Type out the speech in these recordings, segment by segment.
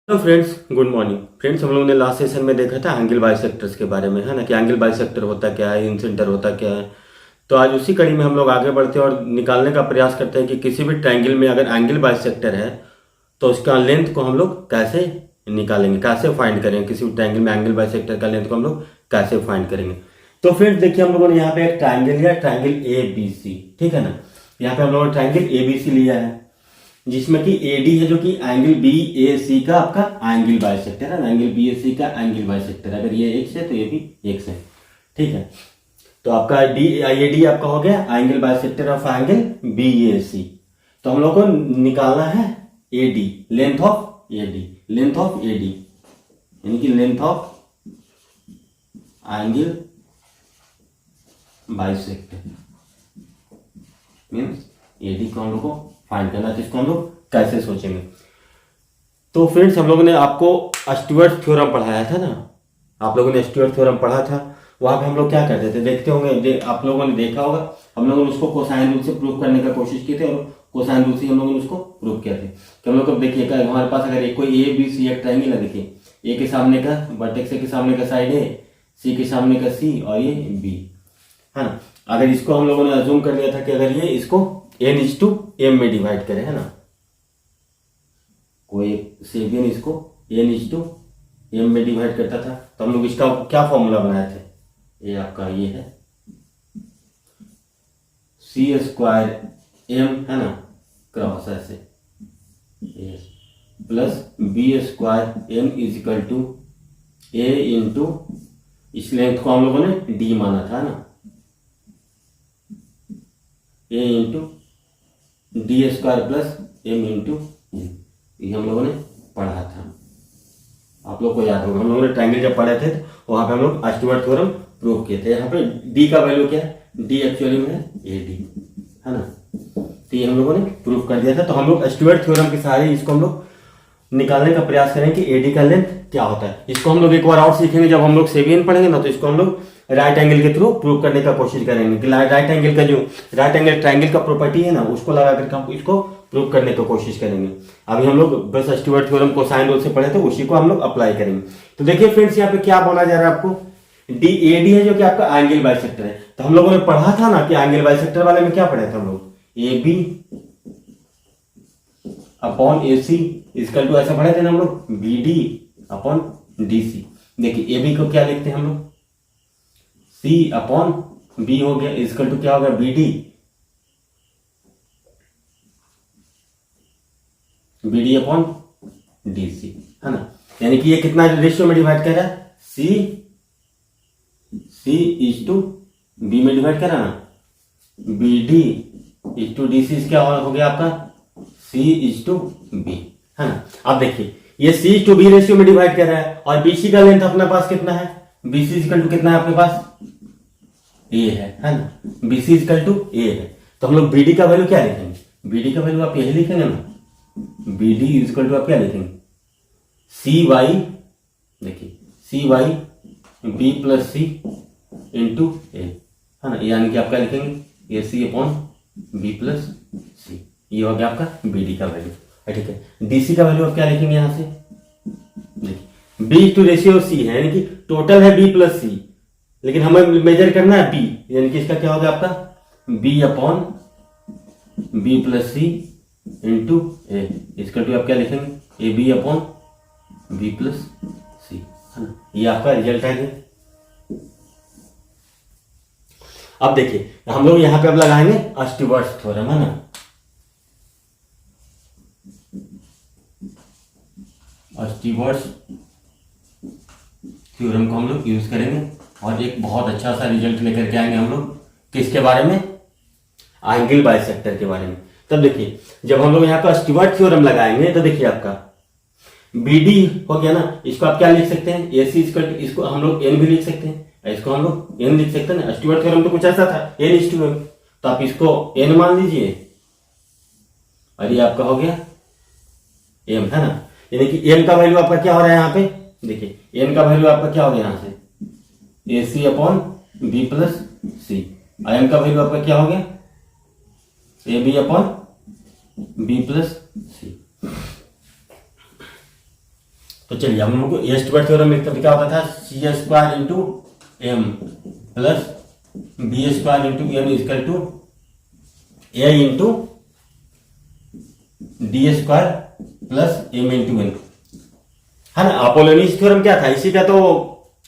Hello friends, good morning friends. हम लोगों ने लास्ट सेशन में देखा था एंगल बाइसेक्टर्स के बारे में, है ना, कि एंगल बाइसेक्टर होता क्या है, इंसेंटर होता क्या है। तो आज उसी कड़ी में हम लोग आगे बढ़ते हैं और निकालने का प्रयास करते हैं कि किसी भी ट्रायंगल में अगर एंगल बाइसेक्टर है तो उसका लेंथ को हम लोग कैसे निकालेंगे, कैसे फाइंड करेंगे। किसी भी ट्रायंगल में एंगल बाइसेक्टर का लेंथ को हम लोग कैसे फाइंड करेंगे। तो फ्रेंड्स देखिए, हम लोगों ने यहाँ पे एक ट्रायंगल लिया, ट्रायंगल ए बी सी, ठीक है ना। यहाँ पे हम लोगों ने ट्रायंगल ए बी सी लिया है जिसमें कि एडी है जो कि एंगल बी ए सी का आपका एंगल बाइसेक्टर है ना, एंगल बी ए सी का एंगल बाइसेक्टर। अगर ये एक्स है तो ये भी एक्स है, ठीक है। तो आपका डी ए डी आपका हो गया angle bisector of angle B A C. तो हम लोग को निकालना है A D, length of A D, length of A D यानी कि length of angle bisector means A D को हम लोग को फाइंड करना। तो इसको हम लोग कैसे सोचेंगे। तो फ्रेंड्स हम लोगों ने आपको स्टुअर्ट थ्योरम पढ़ाया था ना, आप लोगों ने स्टुअर्ट थ्योरम पढ़ा था। वहां पे हम लोग क्या करते थे देखते होंगे, आप लोगों ने देखा होगा। हम लोगों ने उसको कोसाइन रूल से प्रूव करने का कोशिश की थी और कोसाइन रूल से हम लोगों ने उसको प्रूव किया था कि हम लोग को देखिए हमारे पास अगर कोई ए बी सी एक ट्रायंगल है, देखिए ए के सामने का वर्टेक्स के सामने का साइड है, सी के सामने का सी और ये बी है ना। अगर इसको हम लोगों ने अज्यूम कर लिया था कि अगर ये इसको n/m में डिवाइड करें, है ना, कोई सेबियन इसको n/m में डिवाइड करता था तो हम लोग इसका क्या फॉर्मूला बनाए थे। ये आपका ये है c² m है ना, क्रॉस ऐसे plus b² m equal to a into, इस लेंथ को हम लोगों ने d माना था ना, a into D plus m into n। ये हम लोगों ने पढ़ा था, आप लोग को याद होगा। हम लोगों ने ट्रायंगल जब पढ़े थे तो वहां पे हम लोग स्टुअर्ट थ्योरम प्रूव किए थे। यहाँ पे d का वैल्यू क्या है, d एक्चुअली में है AD, है ना। तो ये हम लोगों ने प्रूव कर दिया था। तो हम लोग स्टुअर्ट थ्योरम के सहारे इसको हम लोग निकालने का प्रयास करें कि AD का लेंथ क्या होता है। इसको हम लोग एक बार और सीखेंगे जब हम लोग सेबियन पढ़ेंगे ना, तो इसको हम लोग राइट एंगल के थ्रू प्रूव करने का कोशिश करेंगे कि राइट एंगल का जो राइट एंगल ट्रायंगल का प्रॉपर्टी है ना, उसको लगा करके हम इसको प्रूव करने की कोशिश करेंगे। अभी हम लोग बस स्टुअर्ट थ्योरम को साइन रूल से पढ़े थे, उसी को हम लोग अप्लाई करेंगे। तो देखिए फ्रेंड्स, यहाँ पे क्या बोला जा रहा है आपको, AD है जो कि आपका एंगल बाइसेक्टर है। तो हम लोगों ने पढ़ा था ना कि एंगल बाइसेक्टर वाले में क्या पढ़े थे हम लोग, AB upon AC equal to ऐसा पढ़े थे ना हम लोग, BD अपॉन DC। देखिए AB को क्या लिखते हैं हम लोग, C अपॉन B हो गया इक्वल टू क्या हो गया, BD अपॉन DC, है ना। यानी कि ये कितना रेशियो में डिवाइड कर रहा है, C/B में डिवाइड कर रहा है ना, BD/DC क्या हो गया आपका, C/B, है ना। अब देखिए ये C/B रेशियो में डिवाइड कर रहा है और BC का लेंथ अपने पास कितना है, BC इक्वल टू कितना है अपने पास, A है ना। BC इक्वल टू A है। तो हम लोग BD का वैल्यू क्या लिखेंगे, BD का वैल्यू आप यही लिखेंगे ना, BD इक्वल टू आप क्या लिखेंगे, CY, देखिए CY B plus C into A, है ना। यानी कि आप क्या लिखेंगे, AC upon B plus C। ये हो गया आपका BD का वैल्यू, ठीक है। DC का वैल्यू आप क्या लिखेंगे यहाँ से, देखिए B टू रेशियो C है, यानी कि टोटल है B प्लस C, लेकिन हमें मेजर करना है B, यानी कि इसका क्या होगा आपका B upon B plus C into A। इसका टू आप क्या लिखेंगे, AB upon B plus C, है ना। ये आपका रिजल्ट है। अब देखिए हम लोग यहाँ पे अब लगाएंगे स्टुअर्ट थ्योरम, है ना। स्टुअर्ट थ्योरम को हम लोग यूज करेंगे और एक बहुत अच्छा सा रिजल्ट लेकर के आएंगे हम लोग, किसके बारे में, एंगल बाइसेक्टर के बारे में। तब देखिए जब हम लोग यहाँ पर स्टुअर्ट थ्योरम लगाएंगे तो देखिए आपका BD हो गया ना, इसको आप क्या लिख सकते हैं, AC इक्वल टू, इसको हम लोग N भी लिख सकते हैं, इसको हम लोग N लिख सकते हैं ना। स्टुअर्ट थ्योरम तो कुछ ऐसा था N/M, तो आप इसको N मान लीजिए और ये आपका हो गया M, है ना। यानी कि M का वैल्यू आपका क्या हो रहा है यहाँ पे, देखिए M का वैल्यू आपका क्या हो गया यहाँ से, AC upon B plus C। M का वैल्यू आपका क्या हो गया, AB upon B plus C। तो चलिए हम लोग को ए स्क्वायर थ्योरम लिखते थे, क्या होता था, C square into M plus B square into M equal to A into D square plus M into N, है ना। अपोलोनीज थ्योरम क्या था, इसी का तो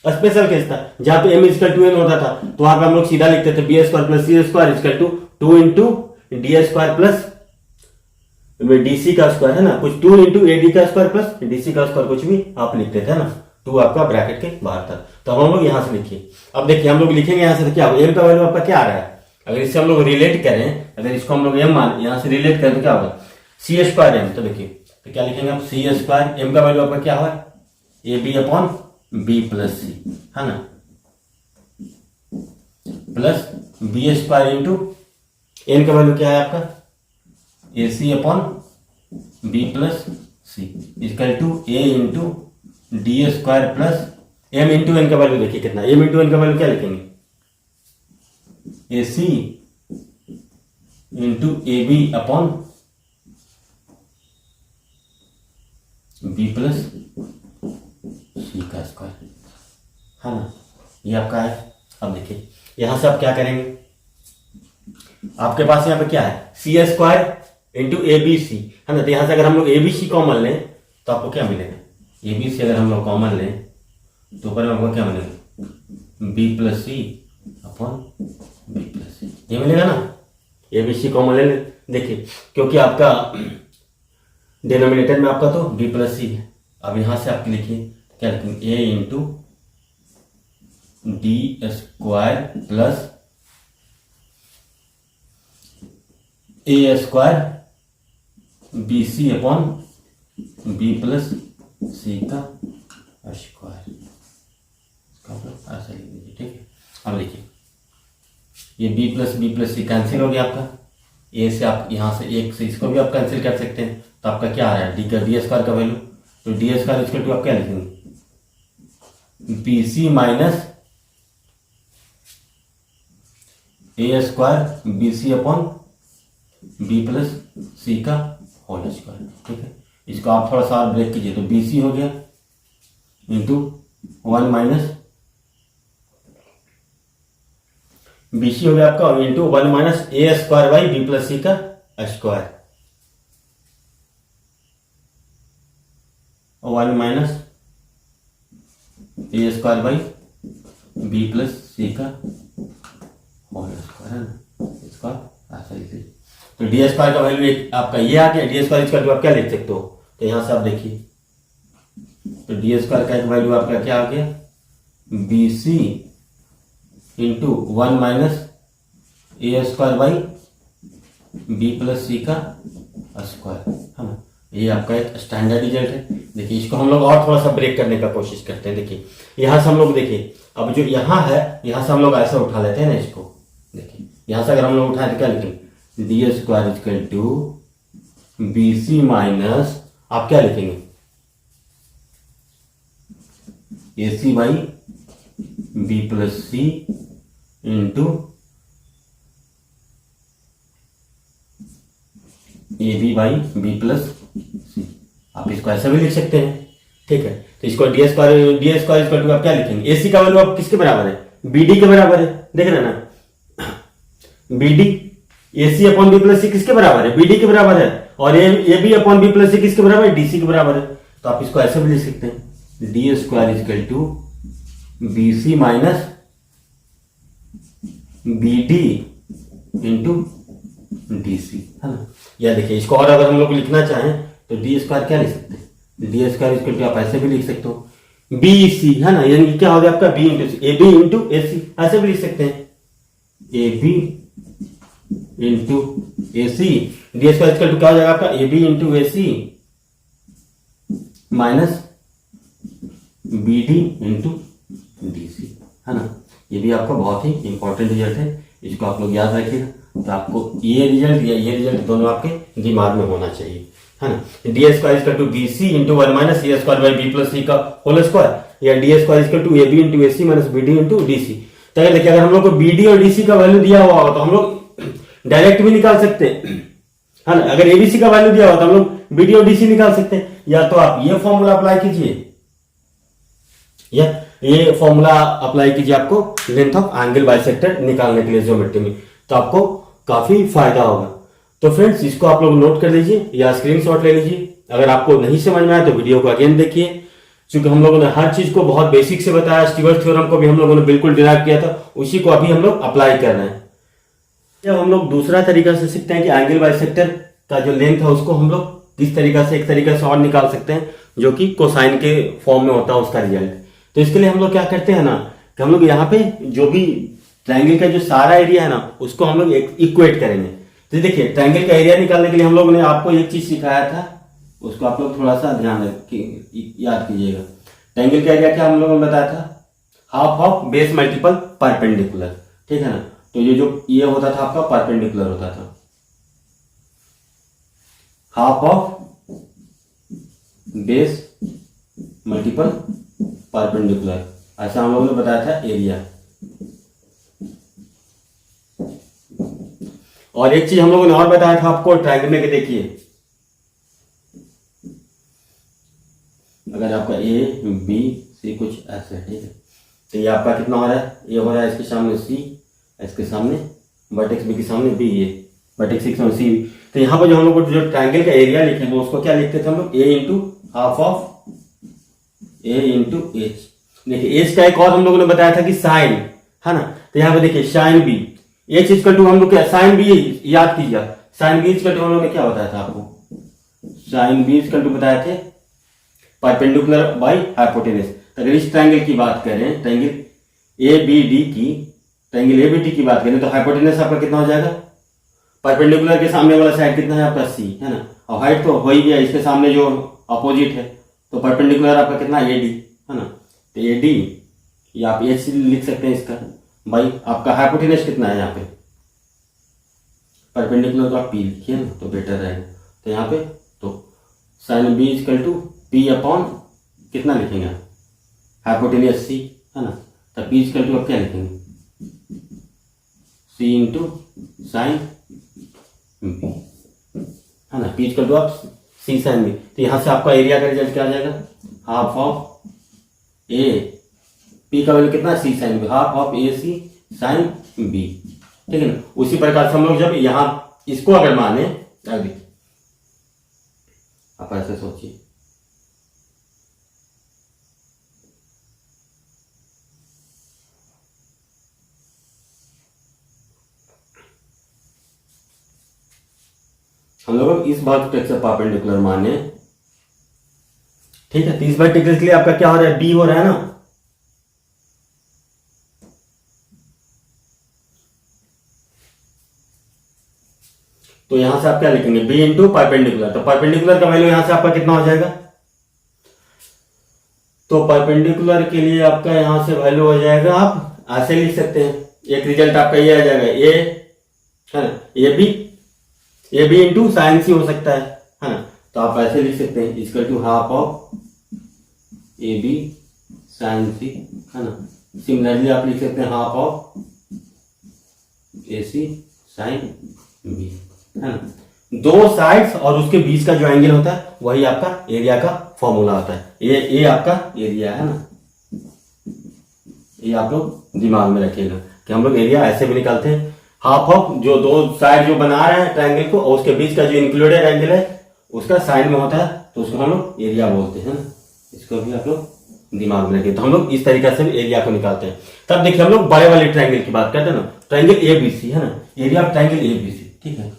स्पेशल केस था, जहां पे एम इक्वल टू एन होता था, तो वहां पे हम लोग सीधा लिखते थे B square plus C square equal to 2 into D square plus DC का स्क्वायर, है ना, कुछ 2 इंटू एडी का स्क्वायर प्लस डीसी का स्क्वायर, कुछ भी आप लिखते थे ना, 2 आपका ब्रैकेट के बाहर था। तो हम लोग यहां से लिखिए, अब देखिए हम लोग लिखेंगे यहां से, तो क्या होगा, एम का वैल्यू आपका क्या आ रहा है, अगर इससे हम लोग रिलेट करें, अगर इसको हम लोग एम मान यहां से रिलेट करें तो क्या होगा, सी स्क्वायर एम, तो देखिए तो क्या लिखेंगे आप, सी स्क्वायर एम का वैल्यू आपका क्या हुआ, A B upon B plus C, है ना, plus B square into N का वैल्यू क्या है आपका, A C upon B plus C equal to A into D square plus M into N का वैल्यू देखिए कितना, एम इंटू एन का वैल्यू क्या लिखेंगे, A C into A B upon B plus C का स्क्वायर, है ना, ये आपका है। अब देखिए यहां से आप क्या करेंगे, आपके पास यहां पे क्या है, C square into A B C, है ना, तो यहां से अगर हम लोग ए बी सी कॉमन लें तो आपको क्या मिलेगा, ए बी सी अगर हम लोग कॉमन लें तो ऊपर में आपको क्या मिलेगा, बी प्लस सी अपॉन बी प्लस सी, ये मिलेगा ना, ए बी सी कॉमन ले लें। देखिए क्योंकि आपका डिनोमिनेटर में आपका तो बी प्लस सी है, अब यहां से आप लिखिए क्या लिखेंगे, A into D square plus A square B C upon B plus C का स्क्वायर, ऐसा लिख दीजिए, ठीक है। अब लिखिए ये बी प्लस सी कैंसिल हो गया आपका, ए से आप यहां से एक से इसको भी आप कैंसिल कर सकते हैं, तो आपका क्या आ रहा है, डी का डी स्क्वायर का वैल्यू, तो डी स्क्वायर इक्वल टू आप क्या लिखेंगे, B C minus A square B C upon B plus C का होल स्क्वायर, ठीक है। इसको आप थोड़ा सा ब्रेक कीजिए, तो बी सी हो गया इंटू 1 माइनस बी सी हो गया आपका, और into 1 minus A square by B plus C का square, 1 minus A square by B plus C का होल स्क्वायर, है ना, इसका ऐसा लिख लीजिए। तो डी स्क्वायर का वैल्यू आपका ये आ गया, डी स्क्वायर इसका आप क्या लिख सकते हो, तो यहां से आप देखिए, तो डी स्क्वायर का एक वैल्यू आपका क्या आ गया, B C into 1 minus A square by B plus C का स्क्वायर, है ना, ये आपका एक स्टैंडर्ड रिजल्ट है। देखिए इसको हम लोग और थोड़ा सा ब्रेक करने का कोशिश करते हैं। देखिए यहां से हम लोग देखिए, अब जो यहां है यहां से हम लोग ऐसे उठा लेते हैं ना इसको, देखिए यहां से अगर हम लोग उठाए तो क्या लिखेंगे, D square equal to B C minus आप क्या लिखेंगे, A C by B plus C into A B by B plus C, आप इसको ऐसा भी लिख सकते हैं, ठीक है। तो इसको डी स्क्वायर इक्वल टू आप क्या लिखेंगे, ए सी का वैल्यू आप किसके बराबर है, बी डी के बराबर है, देख रहे हैं ना, B D A C upon B plus C किसके बराबर है, बी डी के बराबर है, और A B upon B plus C किसके बराबर है, डी सी के बराबर है। तो आप इसको ऐसे भी लिख सकते हैं, D square equal to B C minus B D into D C, है ना। या देखिए इसको और अगर हम लोग लिखना चाहें तो डी स्क्वायर क्या लिख सकते हैं, डी स्क्वायर इक्वल टू आप ऐसे भी लिख सकते हो, बी सी, है ना, यानी क्या हो गया आपका B into C, A B into A C, ऐसे भी लिख सकते हैं, ए B into A C, D square equal to क्या हो जाएगा आपका, A B into A C minus B D into D C, है ना। ये भी आपका बहुत ही इंपॉर्टेंट रिजल्ट है, इसको आप लोग याद रखिएगा। तो आपको ये रिजल्ट या ये रिजल्ट दोनों आपके दिमाग में होना चाहिए, है ना। D square equal to B C into 1 minus A square by B plus C का होल स्क्वायर, या D square equal to A B into A C minus B D into D C. तो देखिए अगर हम लोग को B D और D C का वैल्यू दिया हुआ हो तो हम लोग डायरेक्ट भी निकाल सकते हैं, है ना। अगर एबीसी का वैल्यू दिया हुआ तो हम लोग बी डी और डी सी निकाल सकते हैं, या तो आप ये फॉर्मूला अप्लाई कीजिए या ये फॉर्मूला अप्लाई कीजिए आपको लेंथ ऑफ एंगल बाइसेक्टर निकालने के लिए ज्योमेट्री में, तो आपको काफी फायदा होगा। तो फ्रेंड्स इसको आप लोग नोट कर लीजिए या स्क्रीनशॉट ले लीजिए। अगर आपको नहीं समझ में आया तो वीडियो को अगेन देखिए, क्योंकि हम लोगों ने हर चीज को बहुत बेसिक से बताया। स्टीवर्स थ्योरम को भी हम लोगों ने बिल्कुल डिराइव किया था, उसी को अभी हम लोग अप्लाई कर रहे हैं। जब हम लोग दूसरा तरीका से सीखते हैं कि एंगल बाइसेक्टर का जो लेंथ है उसको हम लोग किस तरीका से, एक तरीका से और निकाल सकते हैं, जो कि कोसाइन के फॉर्म में होता है उसका रिजल्ट। तो इसके लिए हम लोग क्या करते हैं ना कि हम लोग यहाँ पे जो भी ट्रायंगल का जो सारा एरिया है ना उसको हम लोग इक्वेट करेंगे। तो देखिए ट्रायंगल का एरिया निकालने के लिए हम लोग ने आपको एक चीज सिखाया था, उसको आप लोग थोड़ा सा ध्यान याद कीजिएगा। ट्रायंगल का एरिया क्या हम लोगों ने बताया था, half of base multiple perpendicular, ठीक है ना। तो ये होता था आपका परपेंडिकुलर होता था, half of base multiple perpendicular, ऐसा हम लोगों ने बताया था एरिया। और एक चीज हम लोगों ने और बताया था आपको ट्रायंगल में, देखिए अगर आपका ए बी सी कुछ ऐसा है, ठीक है, तो ये आपका कितना हो रहा है, ये हो रहा है इसके सामने सी, इसके सामने वर्टेक्स बी के सामने बी, ये वर्टेक्स सी के सामने सी। तो यहाँ पर जो हम लोग जो ट्रायंगल का एरिया लिखेंगे उसको क्या लिखते थे हम लोग, A into half of A into H. देखिए एच का एक और हम लोगों ने बताया था कि साइन, है ना। तो यहाँ पे देखिए sine B, H equal to हम लोग क्या, साइन बी याद कीजिए, साइन बी इक्वल टू हम लोग ने क्या बताया था आपको, साइन बी इक्वल टू बताए थे परपेंडिकुलर बाई हाइपोटेनस। अगर इस ट्रायंगल की बात करें, ट्रायंगल ए बी डी की, ट्रायंगल ए बी डी की बात करें तो हाइपोटेनस आपका कितना हो जाएगा, परपेंडिकुलर के सामने वाला साइड कितना है आपका सी, है ना, और हाइट तो हो ही गया, इसके सामने जो अपोजिट है तो परपेंडिकुलर आपका कितना ए डी, है ना। तो ए डी या आप एच लिख सकते हैं इसका, भाई आपका हाइपोटेनस कितना है यहाँ पे, परपेंडिकुलर तो आप पी लिखिए ना तो बेटर रहेगा। तो यहाँ पे तो sine B equal to P upon कितना लिखेंगे आप, हाइपोटेनस सी, है ना। तो पी इक्वल टू आप क्या लिखेंगे, सी इंटू साइन बी, है ना, पी इक्वल टू आप सी साइन बी। तो यहाँ से आपका एरिया का रिजल्ट क्या आ जाएगा, हाफ ऑफ ए, पी का वैल्यू कितना, C sine B, half of A C sine B, ठीक है ना। उसी प्रकार से हम लोग जब यहाँ इसको अगर माने, अभी आप ऐसे सोचिए, हम लोग इस वर्टेक्स से परपेंडिकुलर माने, ठीक है। तो इस वर्टेक्स के लिए आपका क्या हो रहा है, बी हो रहा है ना। तो यहां से आप क्या लिखेंगे, बी इंटू परपेंडिकुलर। तो परपेंडिकुलर का वैल्यू यहां से आपका कितना हो जाएगा, तो परपेंडिकुलर के लिए आपका यहां से वैल्यू हो जाएगा, आप ऐसे लिख सकते हैं, एक रिजल्ट आपका ये आ जाएगा, ए है ना, ए बी इंटू साइन सी हो सकता है ना। तो आप ऐसे लिख सकते हैं, equal to half of A B sine C, है ना। सिमिलरली आप लिख सकते हैं half of A C sine B, है ना। दो साइड्स और उसके बीच का जो एंगल होता है वही आपका एरिया का फॉर्मूला होता है। ये आपका एरिया है ना, ये आप लोग दिमाग में रखिएगा कि हम लोग एरिया ऐसे भी निकालते हैं, हाफ ऑफ जो दो साइड जो बना रहे हैं ट्रायंगल को और उसके बीच का जो इंक्लूडेड एंगल है उसका साइन में होता है, तो उसको हम लोग एरिया बोलते हैं ना। इसको भी आप लोग दिमाग में रखिए। तो हम लोग इस तरीके से भी एरिया को निकालते हैं। तब देखिए हम लोग बड़े वाले ट्रायंगल की बात करते हैं ना, ट्रायंगल एबीसी, है ना, एरिया ऑफ ट्रायंगल एबीसी, ठीक है।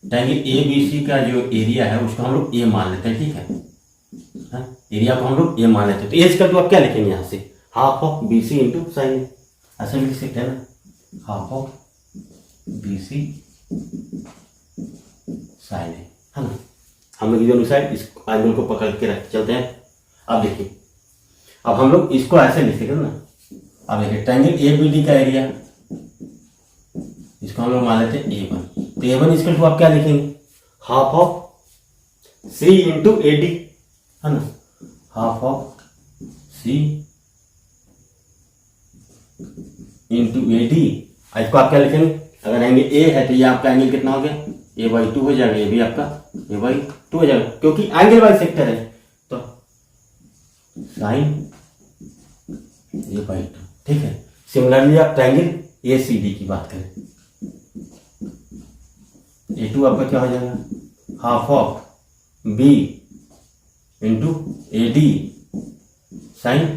ट्रायंगल एबीसी का जो एरिया है उसको हम लोग ए मान लेते हैं, ठीक है, एरिया को हम लोग ए मान लेते हैं। तो एज का तो आप क्या लिखेंगे यहाँ से, half of B C into sine A, ऐसा लिख सकते हैं ना, half of B C sine A, है ना। हम लोग दोनों साइड इस एंगल को पकड़ के रख चलते हैं। अब देखिए, अब हम लोग इसको ऐसे लिखेंगे ना, अब देखिए ट्रायंगल ए बी डी का एरिया, इसको हम लोग मान लेते हैं A1। तो A1 इक्वल टू आप क्या लिखेंगे, half of C into A D, है ना, half of C into A D. इसको आप क्या लिखेंगे, अगर एंगल ए है तो ये आपका एंगल कितना हो गया, A/2 हो जाएगा, ये भी आपका A/2 हो जाएगा क्योंकि एंगल बाई सेक्टर है। तो साइन A/2, ठीक है। सिमिलरली आप ट्रायंगल ACD की बात करें, A2 आपका क्या हो जाएगा, half of B into AD sine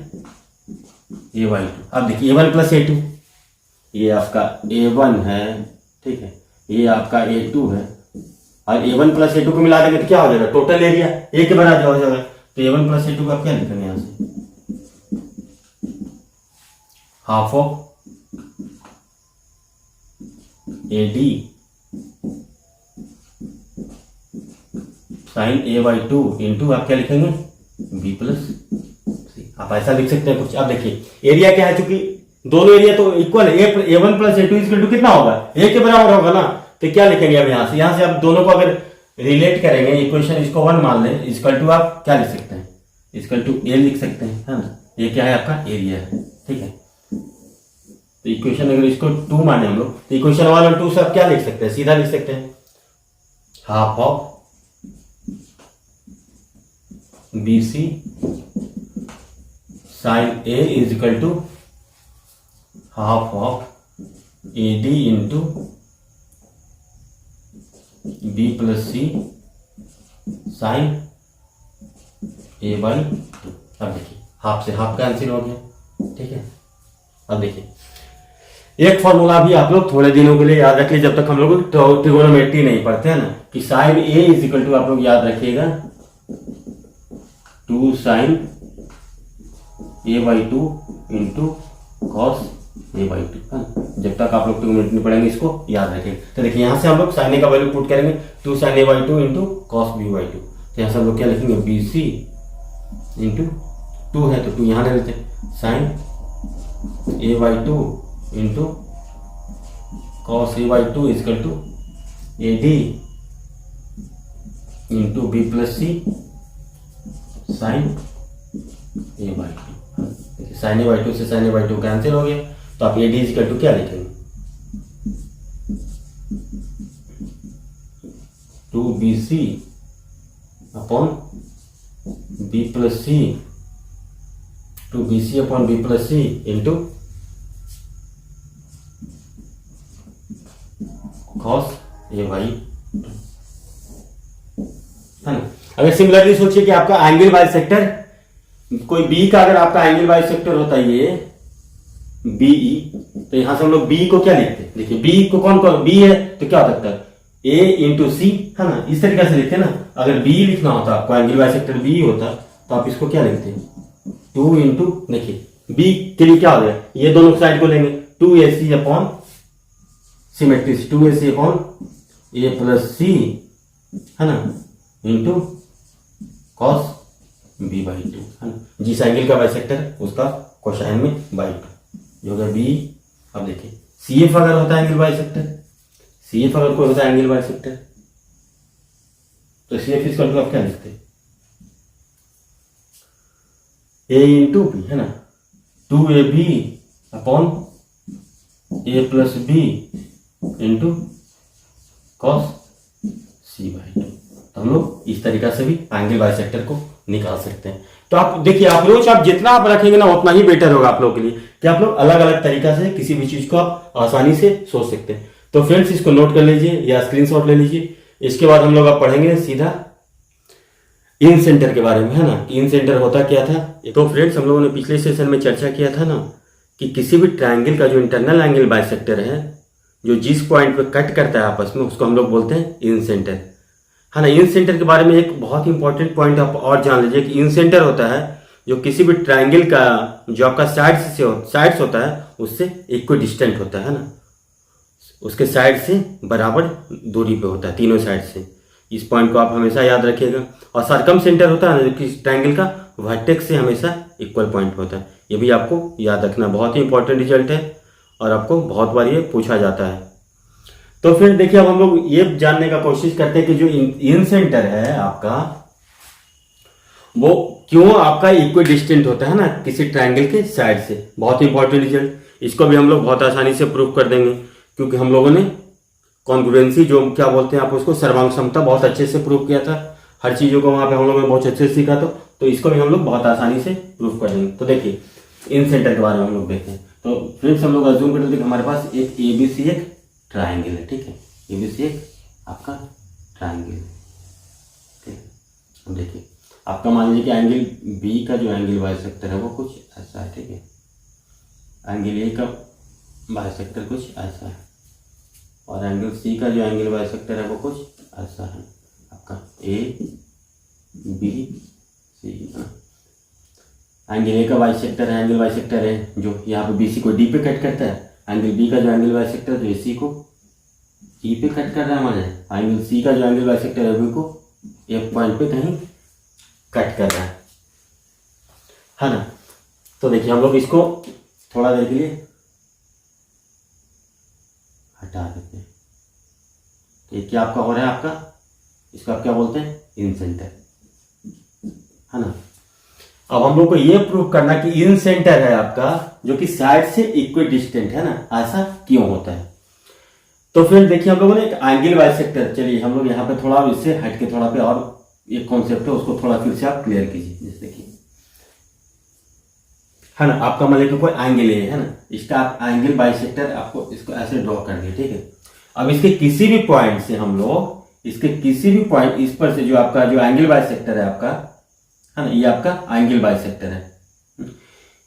A/2। अब देखिए A1 प्लस A2, ये आपका A1 है, ठीक है, ये आपका A2 है, और A1 प्लस A2 को मिला देंगे तो क्या हो जाएगा, टोटल एरिया A के बराबर हो जाएगा। तो A1 प्लस A2 को आप क्या लिखेंगे यहां से, half of AD sine A/2 into आप क्या लिखेंगे B प्लस C। आप ऐसा लिख सकते हैं कुछ। अब देखिए एरिया क्या है, चूंकि दोनों एरिया तो इक्वल है, A1 plus A2 equal to कितना होगा, A के बराबर होगा ना। तो क्या लिखेंगे अब यहां से आप दोनों को अगर रिलेट करेंगे, इक्वेशन इसको 1 मान लें, इक्वल टू आप क्या लिख सकते हैं, इक्वल टू A लिख सकते हैं, है ना। ये क्या है आपका एरिया है, ठीक है। तो इक्वेशन अगर इसको 2 माने हम लोग, तो इक्वेशन 1 और 2 से आप क्या लिख सकते हैं, सीधा लिख सकते हैं, half of BC sine A is equal to half of AD into B plus C sine A/2। अब देखिए हाफ से हाफ कैंसिल हो गया, ठीक है। अब देखिए एक फॉर्मूला भी आप लोग थोड़े दिनों के लिए याद रखिए, जब तक हम लोग ट्रिगोनोमेट्री नहीं पढ़ते हैं ना, कि sine A is equal to आप लोग याद रखिएगा 2 sign A/2 into cos A/2। जब तक आप लोग ट्रिगोनोमेट्री नहीं पढ़ेंगे इसको याद रखेंगे। तो देखिए यहां से हम लोग साइन A का वैल्यू पुट करेंगे, 2 sign A/2 into cos B/2। तो यहां से हम लोग क्या लिखेंगे, BC इंटू 2 है तो 2 यहां ले लेते हैं, sine A/2 into cos A/2 equal to AD into B plus C sine A/2। देखिए साइन A/2 से साइन A/2 कैंसिल हो गया, तो आप AD इजकल टू क्या लिखेंगे, 2BC upon B plus C, 2BC upon B plus C into cos A/2, है ना। अगर सिमिलरली सोचिए कि आपका एंगल बाइसेक्टर, कोई बी का अगर आपका एंगल बाइसेक्टर होता है ये BE, तो यहां से हम लोग बी को क्या लिखते हैं, देखिए बी को कौन कौन, बी है तो क्या हो सकता है A इंटू सी, है ना, इस तरीके से लिखते हैं ना। अगर बी लिखना होता आपको, एंगल बाइसेक्टर बी होता, तो आप इसको क्या लिखते हैं, 2 इंटू, देखिए बी के लिए क्या हो गया, ये दोनों साइड को लेंगे, 2AC upon symmetry 2AC upon A plus C, है ना, इंटू कॉस B/2, है ना। जिस एंगल का बाइसेक्टर उसका कोसाइन में बाई 2 हो गया B। अब देखिए CF अगर होता है एंगल बाइसेक्टर, CF अगर कोई होता है एंगल बाइसेक्टर, तो CF इसका मतलब आप क्या लिखते हैं, A इंटू B, है ना, 2AB upon A plus B into cos C/2। तो हम लोग इस तरीका से भी एंगल बाइसेक्टर को निकाल सकते हैं। तो आप देखिए अप्रोच आप जितना आप रखेंगे ना उतना ही बेटर होगा आप लोगों के लिए, कि आप लोग अलग अलग तरीका से किसी भी चीज को आप आसानी से सोच सकते हैं। तो फ्रेंड्स इसको नोट कर लीजिए या स्क्रीनशॉट ले लीजिए। इसके बाद हम लोग आप पढ़ेंगे सीधा इन सेंटर के बारे में, है ना। इन सेंटर होता क्या था। तो फ्रेंड्स हम लोगों ने पिछले सेशन में चर्चा किया था ना कि किसी भी ट्रायंगल का जो इंटरनल एंगल बाइसेक्टर है, जो जिस पॉइंट पे कट करता है आपस में, उसको हम लोग बोलते हैं इन सेंटर, है ना। इन सेंटर के बारे में एक बहुत इंपॉर्टेंट पॉइंट आप और जान लीजिए कि इन सेंटर होता है जो किसी भी ट्रायंगल का जो आपका साइड्स होता है उससे इक्वल डिस्टेंट होता है ना, उसके साइड से बराबर दूरी पे होता है, तीनों साइड से। इस पॉइंट को आप हमेशा याद रखिएगा। और सर्कम सेंटर होता है ना, जो कि ट्रायंगल का वर्टेक्स से हमेशा इक्वल पॉइंट होता है। ये भी आपको याद रखना, बहुत ही इंपॉर्टेंट रिजल्ट है और आपको बहुत बार ये पूछा जाता है। तो फिर देखिए अब हम लोग ये जानने का कोशिश करते हैं कि जो इन सेंटर है आपका, वो क्यों आपका इक्वल डिस्टेंट होता है ना किसी ट्रायंगल के साइड से। बहुत इंपॉर्टेंट रिजल्ट, इसको भी हम लोग बहुत आसानी से प्रूव कर देंगे, क्योंकि हम लोगों ने कॉन्ग्रुएंसी जो क्या बोलते हैं आप उसको, सर्वांग समता बहुत अच्छे से प्रूव किया था। हर चीजों को वहां पे हम लोगों ने बहुत अच्छे से सीखा था। तो इसको भी हम लोग बहुत आसानी से प्रूव कर देंगे। तो देखिए इन सेंटर के बारे में हम लोग देखते हैं। तो फ्रेंड्स हम लोग अज्यूम कर लेते हैं हमारे पास एक ABC एक ट्राइंगल है, ठीक है, ABC एक आपका ट्राइंगल है, ठीक है। अब देखिए आपका मान लीजिए कि एंगल बी का जो एंगल बाइसेक्टर है वो कुछ ऐसा है, ठीक है, एंगल ए का बाइसेक्टर कुछ ऐसा है, और एंगल सी का जो एंगल बाइसेक्टर है वो कुछ ऐसा है आपका ABC। एंगल ए का बाइसेक्टर है, एंगल बाइसेक्टर है जो यहाँ पे BC को D पे कट करता है, एंगल बी का जो एंगल बाइसेक्टर है जो AC को E पे कट कर रहा है हमारे, एंगल सी का जो एंगल बाइसेक्टर है वो को F पॉइंट पे कहीं कट कर रहा है ना। तो देखिए हम लोग इसको थोड़ा देर के लिए हटा देते हैं। तो ये क्या आपका हो रहा है, आपका इसको आप क्या बोलते हैं, इन सेंटर, है ना। अब हम लोग को ये प्रूव करना कि इन सेंटर है आपका जो कि साइड से इक्वल डिस्टेंट है ना, ऐसा क्यों होता है। तो फिर देखिए हम लोगों ने एक एंगल बाइसेक्टर, चलिए हम लोग यहाँ पे थोड़ा इससे हट के थोड़ा पे और एक कॉन्सेप्ट है उसको थोड़ा फिर से आप क्लियर कीजिए। जैसे देखिए है ना, आपका मान लीजिए कोई एंगल है ना, इसका आप एंगल बाइसेक्टर आपको इसको ऐसे ड्रॉ कर दिए, ठीक है। अब इसके किसी भी पॉइंट से हम लोग इसके किसी भी पॉइंट इस पर से जो आपका जो एंगल बाइसेक्टर है आपका, है ना, ये आपका एंगल बाइसेक्टर है,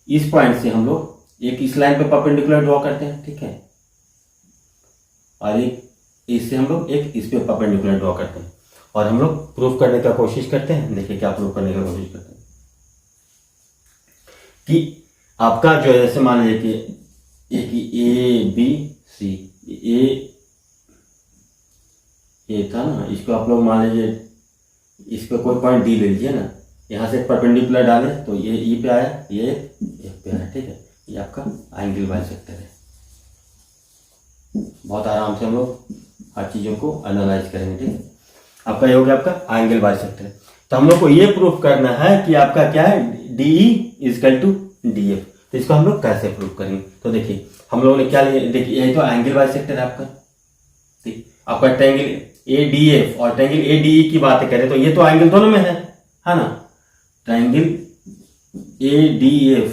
इस पॉइंट से हम लोग एक इस लाइन पे परपेंडिकुलर ड्रॉ करते हैं, ठीक है, और एक इससे हम लोग एक इस पे परपेंडिकुलर ड्रॉ करते हैं, और हम लोग प्रूफ करने का कोशिश करते हैं। देखिए क्या प्रूफ करने का कोशिश करते हैं कि आपका जो है जैसे मान लीजिए कि ABC ए था ना, इसको आप लोग मान लीजिए इस पे कोई पॉइंट D ले लीजिए ना, यहाँ से परपेंडिकुलर डाले तो ये E पे आया, ये F पे आया, ठीक है, ये आपका एंगल बाइसेक्टर है। बहुत आराम से हम लोग हर चीज़ों को एनालाइज करेंगे, ठीक है। आपका ये हो गया आपका एंगल बाइसेक्टर। तो हम लोग को ये प्रूफ करना है कि आपका क्या है, DE इक्वल टू DF। तो इसको हम लोग कैसे प्रूफ करेंगे, तो देखिए हम लोगों ने क्या लिया, देखिए यही तो एंगल बाइसेक्टर है आपका, ठीक, आपका ट्रायंगल ADF और ट्रायंगल ADE की बात करें तो ये तो एंगल दोनों में है ना, ट्रायंगल ADF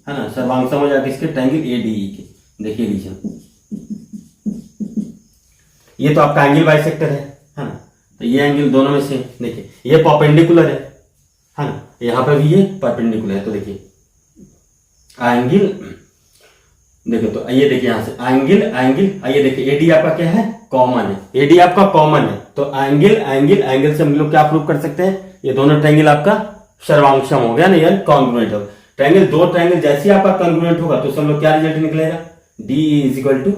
है ना, सर्वांग समझ आ किसके, ट्रायंगल ADE के। देखिए रीजन ये तो आपका एंगल बाइसेक्टर है ना, तो ये एंगल दोनों में से देखिए ये परपेंडिकुलर है ना, यहाँ पे भी ये परपेंडिकुलर है। तो देखिए एंगल देखिए, तो ये देखिए यहाँ से एंगल ये देखिए AD आपका क्या है, कॉमन है, AD आपका कॉमन है। तो एंगल से हम लोग क्या प्रूव कर सकते हैं, ये दोनों ट्रायंगल आपका सर्वांगसम हो गया ना, यानी कॉन्ग्रुएंट हो। ट्रायंगल दो ट्रायंगल जैसे आपका कॉन्ग्रुएंट होगा तो सब लोग क्या रिजल्ट निकलेगा, DE इक्वल टू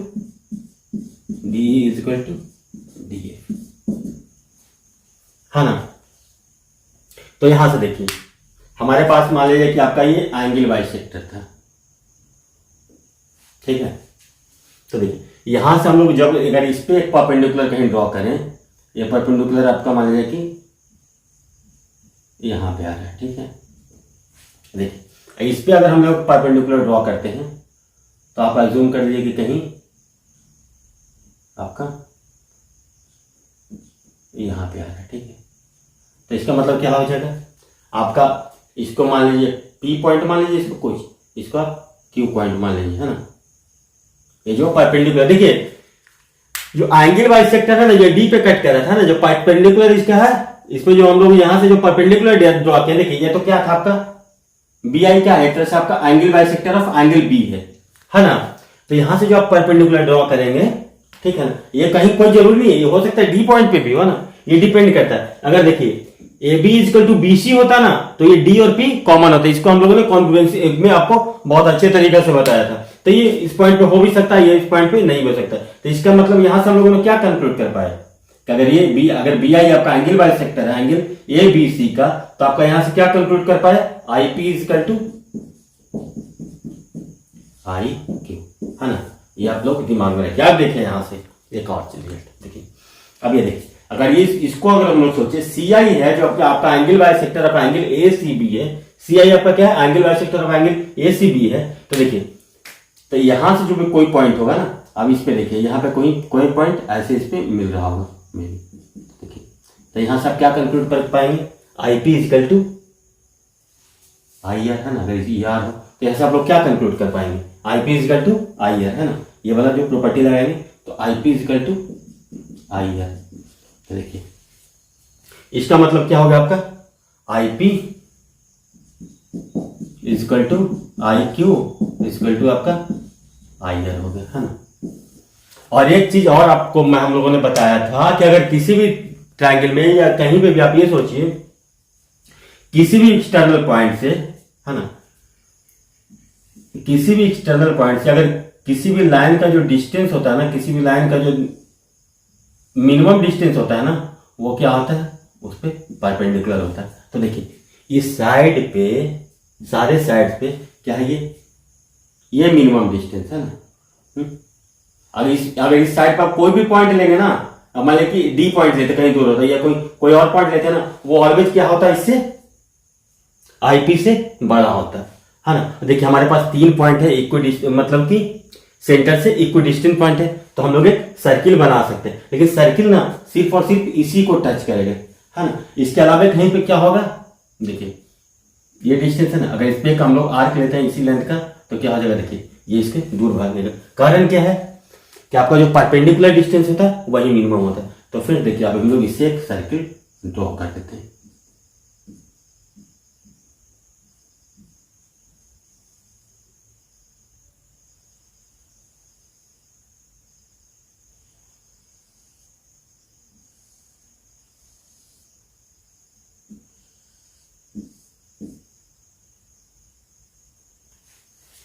DF, है ना। तो यहां से देखिए हमारे पास मान लीजिए कि आपका ये एंगल बाइसेक्टर था, ठीक है। तो देखिए यहां से हम लोग जब अगर इस पे एक परपेंडिकुलर कहीं ड्रॉ करें, ये परपेंडिकुलर आपका मान लीजिए कि यहां पे आ रहा है, ठीक है। देखिए इस पे अगर हम लोग परपेंडिकुलर ड्रॉ करते हैं तो आप अज्यूम कर लीजिए कि कहीं आपका यहां पे आ रहा है, ठीक है। तो इसका मतलब क्या हो जाएगा, आपका इसको मान लीजिए P पॉइंट मान लीजिए, इसको कुछ इसको Q पॉइंट मान लीजिए, है ना। ये जो परपेंडिकुलर देखिए जो एंगल बाइसेक्टर है ना, जो D पे कट कर रहा था ना, जो परपेंडिकुलर इसका है, इसमें जो हम लोग यहां से जो परपेंडिकुलर ड्रॉ किया, देखिए ये तो क्या था आपका BI क्या है, एक तरह से आपका angle bisector of angle B है ना। तो यहां से जो आप परपेंडिकुलर ड्रॉ करेंगे, ठीक है ना, ये कहीं कोई जरूरी नहीं है, ये हो सकता है D पॉइंट पे भी हो ना, ये डिपेंड करता है। अगर देखिए AB इक्वल टू BC होता ना तो ये D और P कॉमन होता है, इसको हम लोगों ने कॉन्ग्रुएंसी में आपको बहुत अच्छे तरीके से बताया था। तो ये इस पॉइंट पे हो भी सकता है, ये इस पॉइंट पे नहीं हो सकता। तो इसका मतलब यहां से हम लोगों ने क्या कंक्लूड कर पाए कि अगर ये अगर BI आपका एंगल बाइसेक्टर है, एंगल ABC का, तो आपका यहां से क्या कंक्लूड कर पाए, IP इक्वल टू IQ, है ना। ये आप लोग दिमाग में रखिए। आप देखें यहां से एक और चीज देखिए, अब ये देखिए अगर ये इसको अगर हम लोग सोचे CI है जो आपका angle bisector of angle ACB है, CI आपका क्या है, angle bisector of angle ACB है। तो देखिए तो यहां से जो भी कोई पॉइंट होगा ना, अब इस पे देखिए यहाँ पे कोई पॉइंट ऐसे इस पे मिल रहा होगा देखिए, तो यहां से आप क्या कंक्लूड कर पाएंगे, IP equal to I R, है ना। अगर ई आर हो तो ऐसे आप लोग क्या कंक्लूड कर पाएंगे, I P equal to I R, है ना। ये वाला जो प्रॉपर्टी लगाएंगे तो I P equal to I R. तो देखिए इसका मतलब क्या हो गया आपका, I P equal to I Q equal to आपका आई आर हो गया, है ना। और एक चीज और आपको हम लोगों ने बताया था कि अगर किसी भी ट्रायंगल में या कहीं पे भी आप ये सोचिए, किसी भी एक्सटर्नल पॉइंट से, है ना, किसी भी एक्सटर्नल पॉइंट से अगर किसी भी लाइन का जो डिस्टेंस होता है ना, किसी भी लाइन का जो मिनिमम डिस्टेंस होता है ना, वो क्या होता है, उस पर परपेंडिकुलर होता है। तो देखिए ये साइड पे, सारे साइड पे क्या है, ये मिनिमम डिस्टेंस है ना। अगर इस साइड पर कोई भी पॉइंट लेंगे ना, अब मान लिया कि डी पॉइंट लेते, कहीं दूर होता है, या कोई और पॉइंट लेते हैं ना, वो ऑलवेज क्या होता है, इससे आईपी से बड़ा होता है ना। देखिए हमारे पास 3 पॉइंट है इक्वी, मतलब कि सेंटर से इक्वी डिस्टेंट पॉइंट है, तो हम लोग एक सर्किल बना सकते हैं, लेकिन सर्किल ना सिर्फ और सिर्फ इसी को टच करेगा, है ना। इसके अलावा कहीं पे क्या होगा, देखिए ये डिस्टेंस है ना, अगर इस पे हम लोग आर्क लेते हैं इसी लेंथ का, तो क्या हो जाएगा, देखिए ये इसके दूर भागेगा। कारण क्या है कि आपका जो परपेंडिकुलर डिस्टेंस होता है वही मिनिमम होता है। तो फिर देखिए अब हम लोग इससे एक सर्किल ड्रॉ कर देते हैं।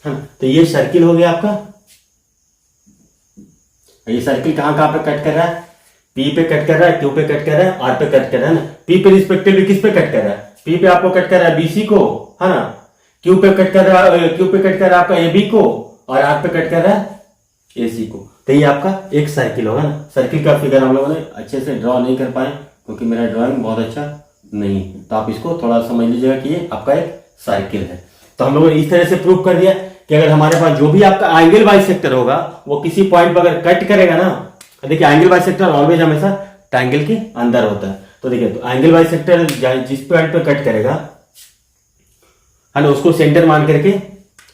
हाँ, तो ये सर्किल हो गया आपका। ये सर्किल कहाँ कहाँ पे कट कर रहा है, पी पे कट कर रहा है, क्यू पे कट कर रहा है, आर पे कट कर रहा है ना। पी पे रिस्पेक्टिवली किस पे कट कर रहा है, पी पे आपको कट कर रहा है बीसी को, है ना। क्यू पे कट कर रहा है, क्यू पे कट कर रहा है आपका एबी को, और आर पे कट कर रहा है एसी को। तो ये आपका एक सर्किल होगा ना। सर्किल का फिगर हम लोगों ने अच्छे से ड्रॉ नहीं कर पाए क्योंकि मेरा ड्राइंग बहुत अच्छा नहीं, तो आप इसको थोड़ा समझ लीजिएगा कि ये आपका एक सर्किल है। तो हम लोगों ने इस तरह से प्रूव कर दिया कि अगर हमारे पास जो भी आपका एंगल बाइसेक्टर होगा वो किसी पॉइंट पर अगर कट करेगा ना, देखिए एंगल बाइसेक्टर ऑलवेज हमेशा ट्रायंगल के अंदर होता है। तो देखिए तो एंगल बाइसेक्टर जिस पॉइंट पर कट करेगा, है ना, उसको सेंटर मान करके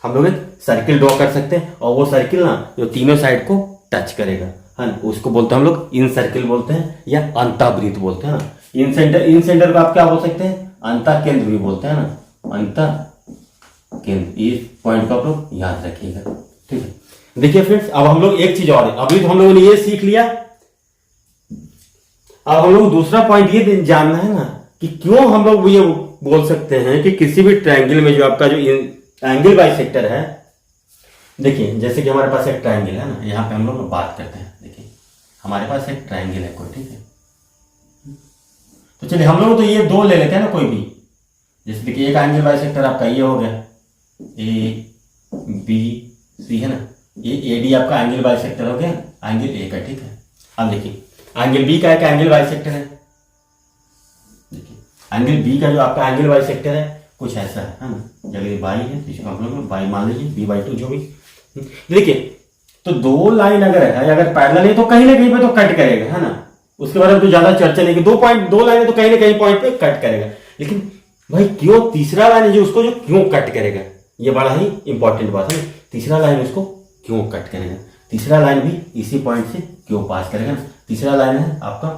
हम लोग एक सर्किल ड्रॉ कर सकते हैं, और वो सर्किल ना जो तीनों साइड को टच करेगा, है ना, उसको बोलते हैं हम लोग इन सर्किल बोलते हैं या अंतःवृत्त बोलते हैं ना। इन सेंटर को आप क्या बोल सकते हैं, अंतः केंद्र भी बोलते हैं ना, अंतः केंद्र। इस पॉइंट को आप लोग याद रखिएगा, ठीक है। देखिए फ्रेंड्स अब हम लोग एक चीज और है, अभी तो हम लोगों ने ये सीख लिया, अब हम लोग दूसरा पॉइंट ये जानना है ना कि क्यों हम लोग ये बोल सकते हैं कि किसी भी ट्रायंगल में जो आपका जो एंगल बाइसेक्टर है, देखिए जैसे कि हमारे पास एक ट्रायंगल है ना, यहाँ पे हम लोग बात करते हैं। देखिए हमारे पास एक ट्रायंगल है कोई, ठीक है। तो चलिए हम लोग तो ये दो ले लेते हैं ना कोई भी, जैसे देखिए एक एंगल बाइसेक्टर आपका ये हो गया ए बी सी, है ना, ये ए डी आपका एंगल बाइसेक्टर हो गया, एंगल ए का, ठीक है। अब देखिए एंगल बी का एक एंगल बाइसेक्टर है, देखिए एंगल बी का जो आपका एंगल बाइसेक्टर है कुछ ऐसा है ना, जगह बाई है तो इसको हम लोग बाई मान लीजिए, बी बाई 2 जो भी। देखिए तो दो लाइन अगर है, अगर पैरेलल है तो कहीं ना कहीं पे तो कट करेगा, है ना, उसके बारे में तो ज्यादा चर्चा नहीं, दो लाइन तो कहीं ना कहीं पॉइंट पे कट करेगा, लेकिन भाई क्यों तीसरा लाइन है जो उसको जो क्यों कट करेगा, ये बड़ा ही इंपॉर्टेंट बात है। तीसरा लाइन उसको क्यों कट करेगा, तीसरा लाइन भी इसी पॉइंट से क्यों पास करेगा, तीसरा लाइन है आपका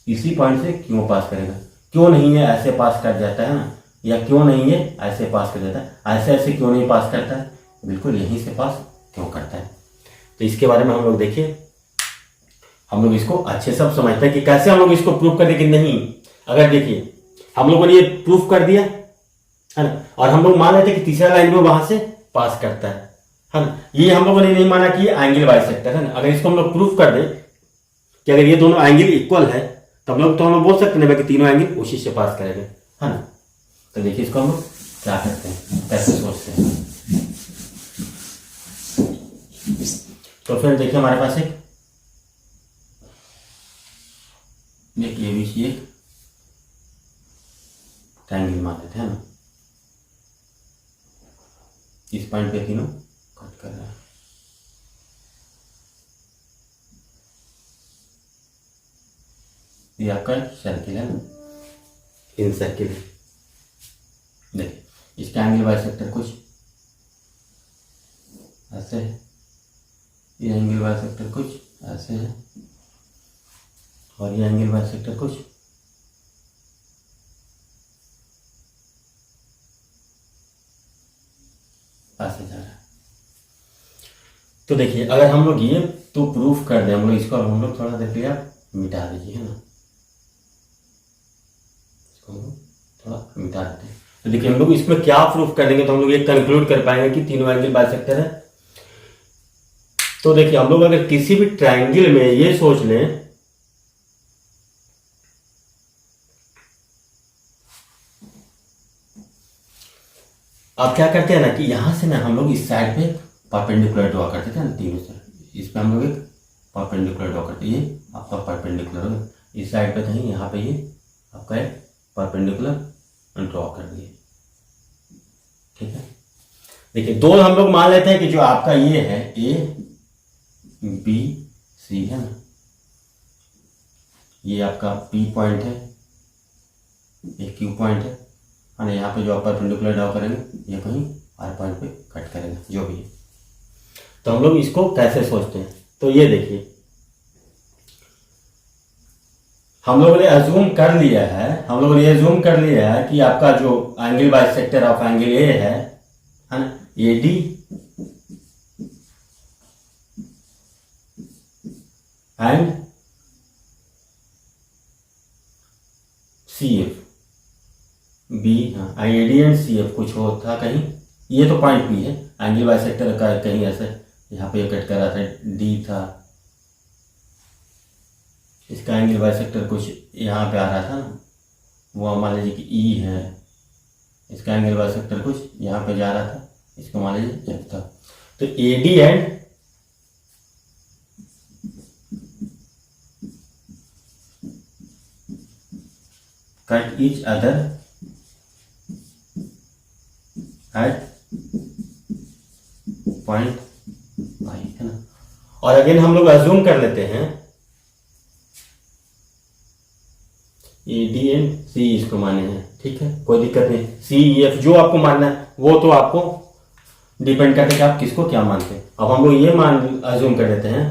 इसी पॉइंट से क्यों पास करेगा, क्यों नहीं है ऐसे पास कर जाता है ना, या क्यों नहीं है ऐसे पास कर जाता है, ऐसे ऐसे क्यों नहीं पास करता है, बिल्कुल यहीं से पास क्यों करता है। तो इसके बारे में हम लोग देखिए, हम लोग इसको अच्छे सब समझते हैं कि कैसे हम लोग इसको प्रूव करें कि नहीं। अगर देखिए हम लोगों ने ये प्रूफ कर दिया, है ना, और हम लोग मान लेते कि तीसरा लाइन में वहां से पास करता है ना, ये हम लोगों ने नहीं माना कि ये एंगल बाइसेक्टर है ना। अगर इसको हम लोग प्रूफ कर दे कि अगर ये दोनों एंगल इक्वल है तो हम लोग बोल सकते हैं कि तीनों एंगल उसी से पास करेंगे, है ना। तो देखिए इसको हम लोग क्या करते हैं, कैसे सोचते हैं। तो फिर देखिए हमारे पास एक एबीसी एक ट्रायंगल मान लेते हैं ना, इस पॉइंट पे तीनों कट कर रहा है। ये आपका सर्किल है ना, इन सर्किल। देखिए इसका एंगल बाइसेक्टर कुछ ऐसे है, ये एंगल बाइसेक्टर कुछ ऐसे है, और ये एंगल बाइसेक्टर कुछ ऐसे जा रहा है। तो देखिए अगर हम लोग ये तो प्रूफ कर दें हम लोग इसको, हम लोग थोड़ा देर के लिए आप मिटा दीजिए, है ना, इसको हम लोग थोड़ा मिटा देते हैं। तो देखिए हम लोग इसमें क्या प्रूफ कर देंगे, तो हम लोग ये कंक्लूड कर पाएंगे कि तीनों एंगल बाइसेक्टर है। तो देखिए हम लोग अगर किसी भी ट्रायंगल में ये सोच लें अब क्या करते हैं ना कि यहां से ना हम लोग इस साइड पे परपेंडिकुलर ड्रॉ करते थे ना, तीनों से इस पे हम लोग एक परपेंडिकुलर ड्रॉ करते, ये आपका परपेंडिकुलर होगा, इस साइड पे कहीं यहाँ पे ये आपका एक परपेंडिकुलर ड्रॉ कर दिए, ठीक है। देखिए दो हम लोग मान लेते हैं कि जो आपका ये है ए बी सी है ना, ये आपका पी पॉइंट है, ये क्यू पॉइंट है ना, यहाँ पे जो आप परपेंडिकुलर ड्रॉ करेंगे ये कहीं आर पॉइंट पे कट करेगा जो भी है। तो हम लोग इसको कैसे सोचते हैं, तो ये देखिए हम लोगों ने अज्यूम कर लिया है, हम लोगों ने अज्यूम कर लिया है कि आपका जो angle bisector of angle A है ना, A D and C F B, हाँ A D and C F कुछ हो था कहीं, ये तो पॉइंट बी है, एंगल बाइसेक्टर का कहीं ऐसे यहाँ पे कट कर रहा था डी था, इसका एंगल बाइसेक्टर कुछ यहाँ पे आ रहा था ना, वो मान लीजिए कि ई है, इसका एंगल बाइसेक्टर कुछ यहाँ पे जा रहा था, इसको मान लीजिए एफ था। तो ए D and cut each other at point I, है ना। और अगेन हम लोग अज्यूम कर लेते हैं ए डी एंड सी इसको माने हैं, ठीक है, कोई दिक्कत नहीं, सी एफ जो आपको मानना है वो तो आपको डिपेंड करता है कि आप किसको क्या मानते हैं। अब हम लोग ये मान अज्यूम कर लेते हैं,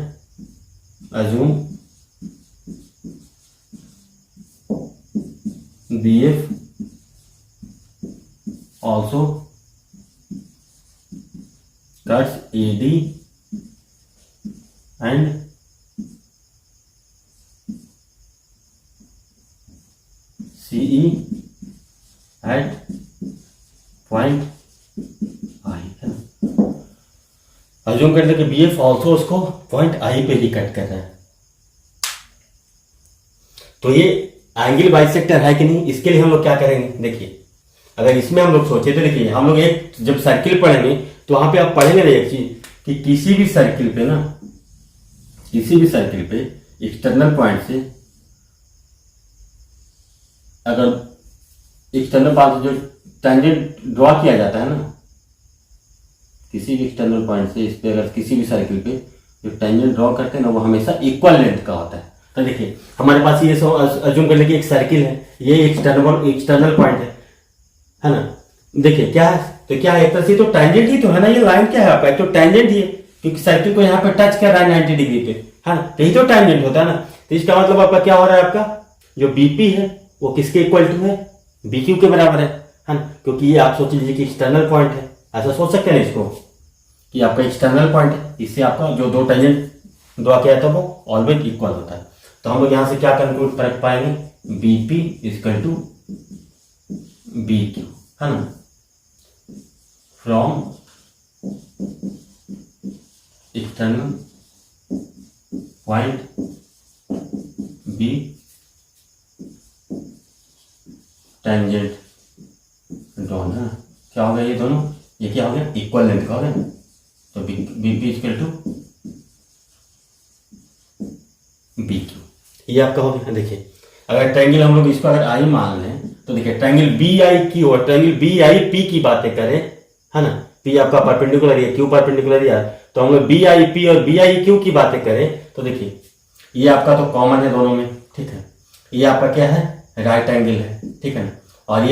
assume B F also cuts A D and CE at point I, है ना। अज्यूम करते कि बी एफ ऑल्सो उसको पॉइंट आई पे ही कट कर रहा है, तो ये एंगल बाइसेक्टर है कि नहीं, इसके लिए हम लोग क्या करेंगे, देखिए अगर इसमें हम लोग सोचे तो देखिए हम लोग एक जब सर्किल पढ़ेंगे तो वहां पे आप पढ़ेंगे ना एक चीज कि किसी भी सर्किल पे ना, किसी भी सर्किल पे एक्सटर्नल पॉइंट से अगर एक्सटर्नल पॉइंट जो टेंजेंट ड्रॉ किया जाता है ना, किसी भी एक्सटर्नल पॉइंट से इस पे अगर किसी भी सर्किल पे जो टेंजेंट ड्रॉ करते हैं ना वो हमेशा इक्वल लेंथ का होता है। तो देखिए हमारे पास ये अज्यूम कर लें कि एक सर्किल है, ये एक्सटर्नल पॉइंट है ना, देखिए क्या है, तो क्या है एक तरह से तो टेंजेंट ही तो है ना, ये लाइन क्या है आपका, एक तो टेंजेंट ही है क्योंकि सर्किल को यहाँ पे टच कर रहा है 90 डिग्री पे, है ना, यही तो टेंजेंट होता है ना। तो इसका मतलब आपका क्या हो रहा है, आपका जो बीपी है वो किसके इक्वल टू है, बीक्यू के बराबर है ना, क्योंकि ये आप सोच लीजिए कि एक्सटर्नल पॉइंट है, ऐसा सोच सकते हैं इसको कि आपका एक्सटर्नल पॉइंट है, इससे आपका जो दो टेंजेंट ड्रॉ किया था वो ऑलवेज इक्वल होता है। तो हम लोग यहां से क्या कंक्लूड कर पाएंगे, BP equal to B Q, है ना, from external point B tangent drawn, है ना, क्या हो गया ये दोनों, ये क्या हो गया इक्वल लेंथ का हो गया, तो BP equal to B Q, ये आपका हो गया। देखिए अगर ट्रायंगल हम लोग इसको अगर आई मान लें तो देखिए ट्रायंगल बी आई क्यू और ट्रायंगल बी आई पी की बातें करें, है ना, पी आपका परपेंडिकुलर है, क्यू परपेंडिकुलर है, तो हम लोग बी आई पी और बी आई क्यू की बातें करें तो देखिए ये आपका तो कॉमन है दोनों में, ठीक है, ये आपका क्या है राइट एंगल है, ठीक है ना, और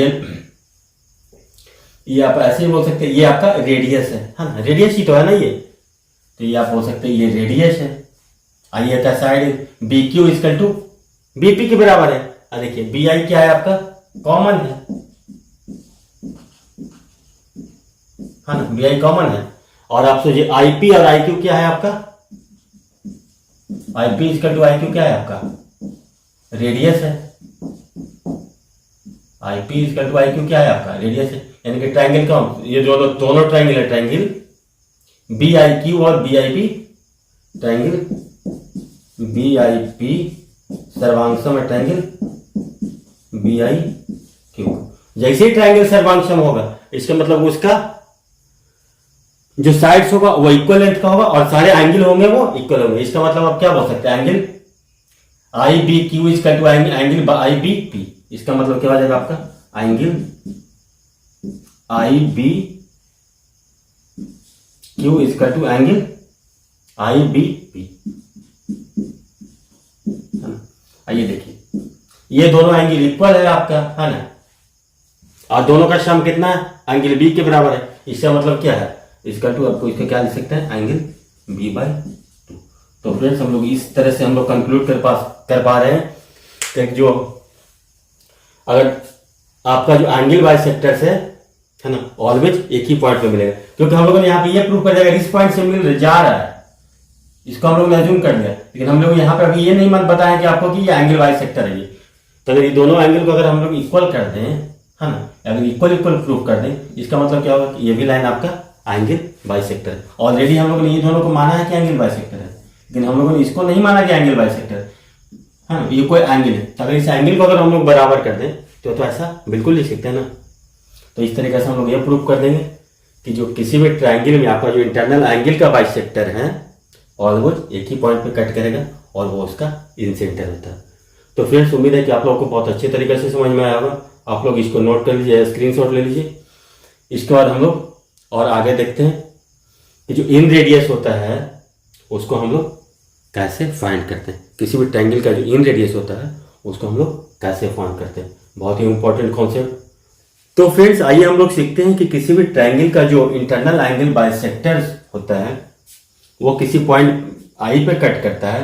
ये आप ऐसे ही बोल सकते हैं, ये आपका रेडियस है ना, रेडियस ही तो है ना ये, तो ये आप बोल सकते हैं ये रेडियस है। आइए क्या side B Q equal to BP के बराबर है। देखिए बी आई क्या है आपका, कॉमन है ना, बी आई कॉमन है। और आप सोचिए आई पी और आई क्यू क्या है आपका, I P equal to I Q क्या है आपका, रेडियस है। I P equal to I Q क्या है आपका, रेडियस है। यानी कि ट्राइंगल का ये जो दोनों ट्राइंगल है, ट्राइंगल बी आई क्यू और B I P, triangle B I P सर्वांगसम है ट्राइंगल बी आई क्यू। जैसे ही ट्राइंगल सर्वांगसम होगा इसका मतलब उसका जो साइड्स होगा वो इक्वल लेंथ का होगा और सारे एंगल होंगे वो इक्वल होंगे। इसका मतलब आप क्या बोल सकते हैं, angle I B Q equal to angle I B P. इसका मतलब क्या हो जाएगा आपका, angle I B Q equal to angle I B P. आइए देखिए ये दोनों एंगल इक्वल है आपका, है ना, और दोनों का सम कितना है, एंगल बी के बराबर है। इसका मतलब क्या है, इसका टू आपको इसका क्या लिख सकते हैं, एंगल बी बाई टू। तो फ्रेंड्स हम लोग इस तरह से हम लोग कंक्लूड कर पा रहे हैं कि जो अगर आपका जो एंगल बाइसेक्टर्स है ना, ऑलवेज एक ही पॉइंट पे मिलेगा। क्योंकि हम लोगों ने यहाँ पे ये प्रूव कर दिया इस पॉइंट से मिल जा रहा है, इसको हम लोग ने अज्यूम कर लिया, लेकिन हम लोग यहाँ पे अभी ये नहीं मत बताया कि आपको कि ये एंगल बाइसेक्टर है ये। तो अगर ये दोनों एंगल को अगर हम लोग इक्वल कर दें, है ना, अगर इक्वल प्रूव कर दें, इसका मतलब क्या होगा कि ये भी लाइन आपका एंगल बाइसेक्टर। ऑलरेडी हम लोगों ने ये दोनों को माना है कि एंगल बाइसेक्टर है, लेकिन हम लोगों ने इसको नहीं माना कि एंगल बाइसेक्टर है ना, ये कोई एंगल है। तो अगर इस एंगल को अगर हम लोग बराबर कर दें तो ऐसा बिल्कुल लिख सकते हैं ना। तो इस तरीके से हम लोग ये प्रूव कर देंगे कि जो किसी भी ट्राइंगल में आपका जो इंटरनल एंगल का बाइसेक्टर है ऑलमोस्ट एक ही पॉइंट पे कट करेगा और वो उसका इन सेंटर होता है। तो फ्रेंड्स उम्मीद है कि आप लोगों को बहुत अच्छे तरीके से समझ में आया होगा। आप लोग इसको नोट कर लीजिए, स्क्रीनशॉट ले लीजिए। इसके बाद हम लोग और आगे देखते हैं कि जो इन रेडियस होता है उसको हम लोग कैसे फाइंड करते हैं। किसी भी ट्रायंगल का जो इन रेडियस होता है उसको हम लोग कैसे फाइंड करते हैं, बहुत ही इंपॉर्टेंट कॉन्सेप्ट। तो फ्रेंड्स आइए हम लोग सीखते हैं कि किसी भी ट्रायंगल का जो इंटरनल एंगल बाइसेक्टर्स होता है वो किसी पॉइंट आई पे कट करता है।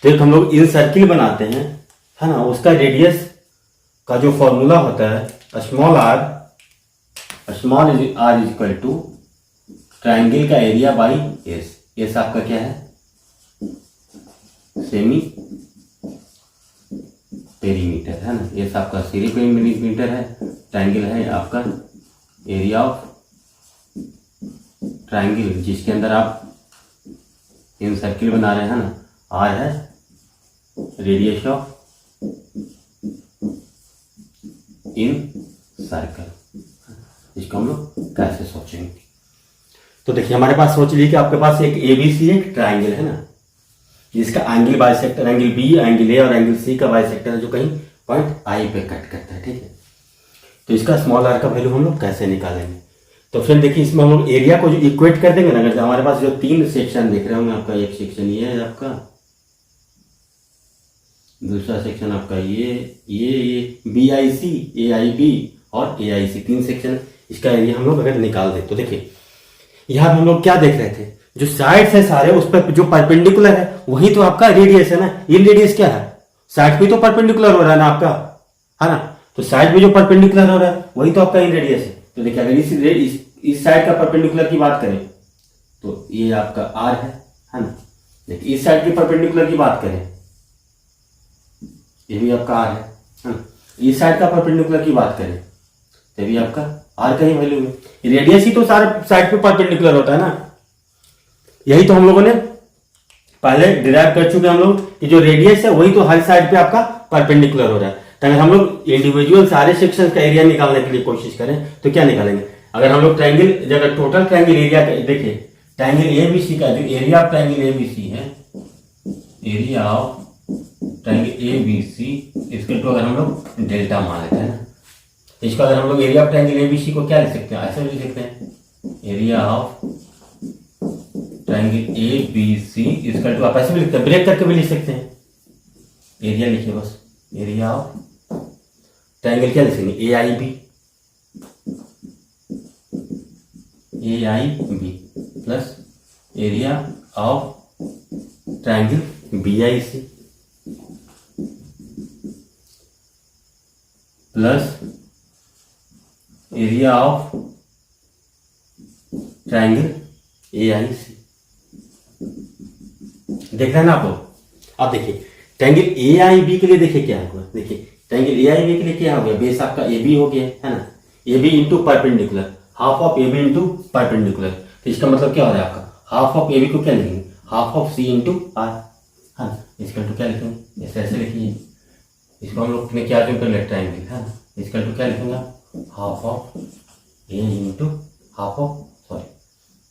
तो एक हम लोग इन सर्किल बनाते हैं, है ना, उसका रेडियस का जो फॉर्मूला होता है small R is equal to triangle का एरिया बाई एस। एस आपका क्या है, सेमी पेरीमीटर, है ना, एस आपका सेमी पेरीमीटर है। ट्राइंगल है आपका एरिया ऑफ ट्राइंगल जिसके अंदर आप इन सर्किल बना रहे हैं ना। आर है रेडियस ऑफ इन सर्कल। इसको हम लोग कैसे सोचेंगे, तो देखिए हमारे पास सोच लीजिए कि आपके पास एक एबीसी एक ट्राइंगल है ना, जिसका angle bisector angle B, angle A और एंगल सी का बाइसेक्टर है जो कहीं पॉइंट आई पे कट करता है, ठीक है। तो इसका स्मॉल आर का वैल्यू हम लोग कैसे निकालेंगे। तो फिर देखिए इसमें हम लोग एरिया को जो इक्वेट कर देंगे ना, अगर हमारे पास जो तीन सेक्शन दिख रहे होंगे, आपका एक सेक्शन ये है आपका, दूसरा सेक्शन आपका ये B I C, A I B और ए आई सी, तीन सेक्शन। इसका एरिया हम लोग अगर निकाल दें तो देखिए यहाँ हम लोग क्या देख रहे थे, जो साइड्स है सारे उस पर जो परपेंडिकुलर है वही तो आपका रेडियस है ना। इन रेडियस क्या है, साइड पे तो परपेंडिकुलर हो रहा है ना आपका, है ना, तो साइड में जो परपेंडिकुलर हो रहा है वही तो आपका इन रेडियस है। तो देखिए अगर इस साइड का परपेंडिकुलर की बात करें तो ये आपका आर है ना। देखिए इस साइड की परपेंडिकुलर की बात करें ये भी आपका आर है ना। इस साइड का परपेंडिकुलर की बात करें तो भी आपका आर का ही वैल्यू है। रेडियस ही तो सारे साइड पे परपेंडिकुलर होता है ना। यही तो हम लोगों ने पहले डिराइव कर चुके हम लोग कि जो रेडियस है वही तो हर साइड पे आपका परपेंडिकुलर हो रहा है। तो अगर हम लोग इंडिविजुअल सारे सेक्शन का एरिया निकालने के लिए कोशिश करें तो क्या निकालेंगे, अगर हम लोग ट्रायंगल अगर टोटल ट्रायंगल एरिया देखिए, ट्रायंगल एबीसी का जो एरिया ऑफ ट्रायंगल एबीसी है, एरिया ऑफ ट्रायंगल एबीसी इसके तो अगर हम लोग डेल्टा मान लेते हैं ना, इसका अगर हम लोग एरिया ऑफ ट्रायंगल एबीसी को क्या लिख सकते हैं, ऐसे लिख सकते हैं एरिया ऑफ ट्रायंगल एबीसी इसका तो आप ऐसे भी लिखते हैं, ब्रेक करके भी लिख सकते हैं। एरिया लिखिए बस, एरिया ऑफ ट्रायंगल क्या लिखेंगे, A I B AIB plus area of triangle BIC plus area of triangle AIC। देख रहे हैं ना आप लोग? अब देखिए ट्रायंगल AIB के लिए देखिए क्या हुआ, देखिए ट्रायंगल AIB के लिए क्या हो गया, बेस आपका AB हो गया है ना, AB into perpendicular, half of AB into perpendicular. तो इसका मतलब क्या हो रहा है आपका, हाफ ऑफ AB को क्या लिखेंगे, half of C into R, है ना, इसका टू क्या लिखेंगे, ऐसे लिखिए, इसको हम लोग ने क्या जो कर लिया ट्रायंगल, है ना, इसका टू क्या लिखेंगे, half of A into half of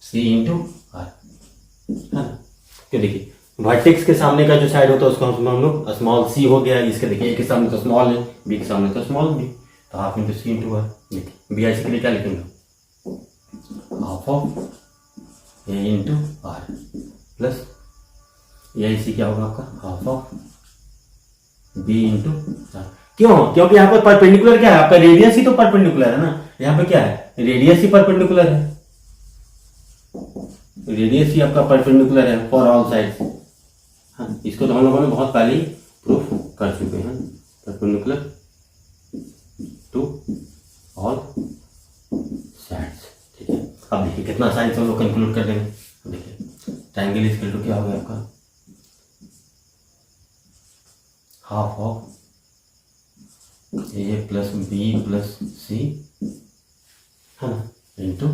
C into R, है ना। क्यों देखिए वर्टेक्स के सामने का जो साइड होता है उसको हम लोग स्मॉल c हो गया, इसके देखिए A के सामने तो स्मॉल है, B के सामने तो स्मॉल b, तो half into C into R। देखिए BIC के लिए क्या लिखेंगे, half of A into R plus AIC क्या होगा आपका, half of B into R। क्यों, क्योंकि यहाँ पर परपेंडिकुलर क्या है आपका, रेडियस ही तो परपेंडिकुलर है ना, यहाँ पे क्या है, रेडियस ही परपेंडिकुलर है, रेडियस ही आपका परपेंडिकुलर है फॉर ऑल साइड्स। हाँ, इसको तो हम लोगों ने बहुत पहले ही प्रूफ कर चुके हैं, परपेंडिकुलर टू ऑल साइड्स। ठीक है, अब देखिए कितना आसानी से हम लोग कंक्लूड कर देंगे। देखिए ट्रायंगल इक्वल टू क्या हो गया आपका, half of A plus B plus C, है ना, इंटू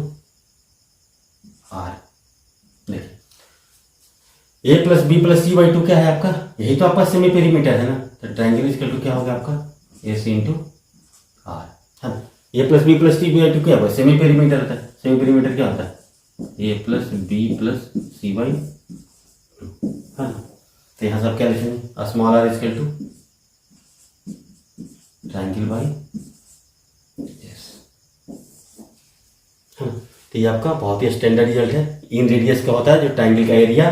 R। देखिए A plus B plus C by 2 क्या है आपका, यही तो आपका सेमी पेरीमीटर है ना, तो ट्रायंगल इक्वल टू क्या होगा आपका, AC इंटू R, है ना। A plus B plus C by 2 क्या होगा, सेमी पेरीमीटर होता है, सेमी पेरीमीटर क्या होता है, A plus B plus C by 2, है ना। तो यहाँ सब क्या लिखेंगे, small r equal to triangle by S, है ना। तो ये आपका बहुत ही स्टैंडर्ड रिजल्ट है, इन रेडियस का होता है जो ट्रायंगल का area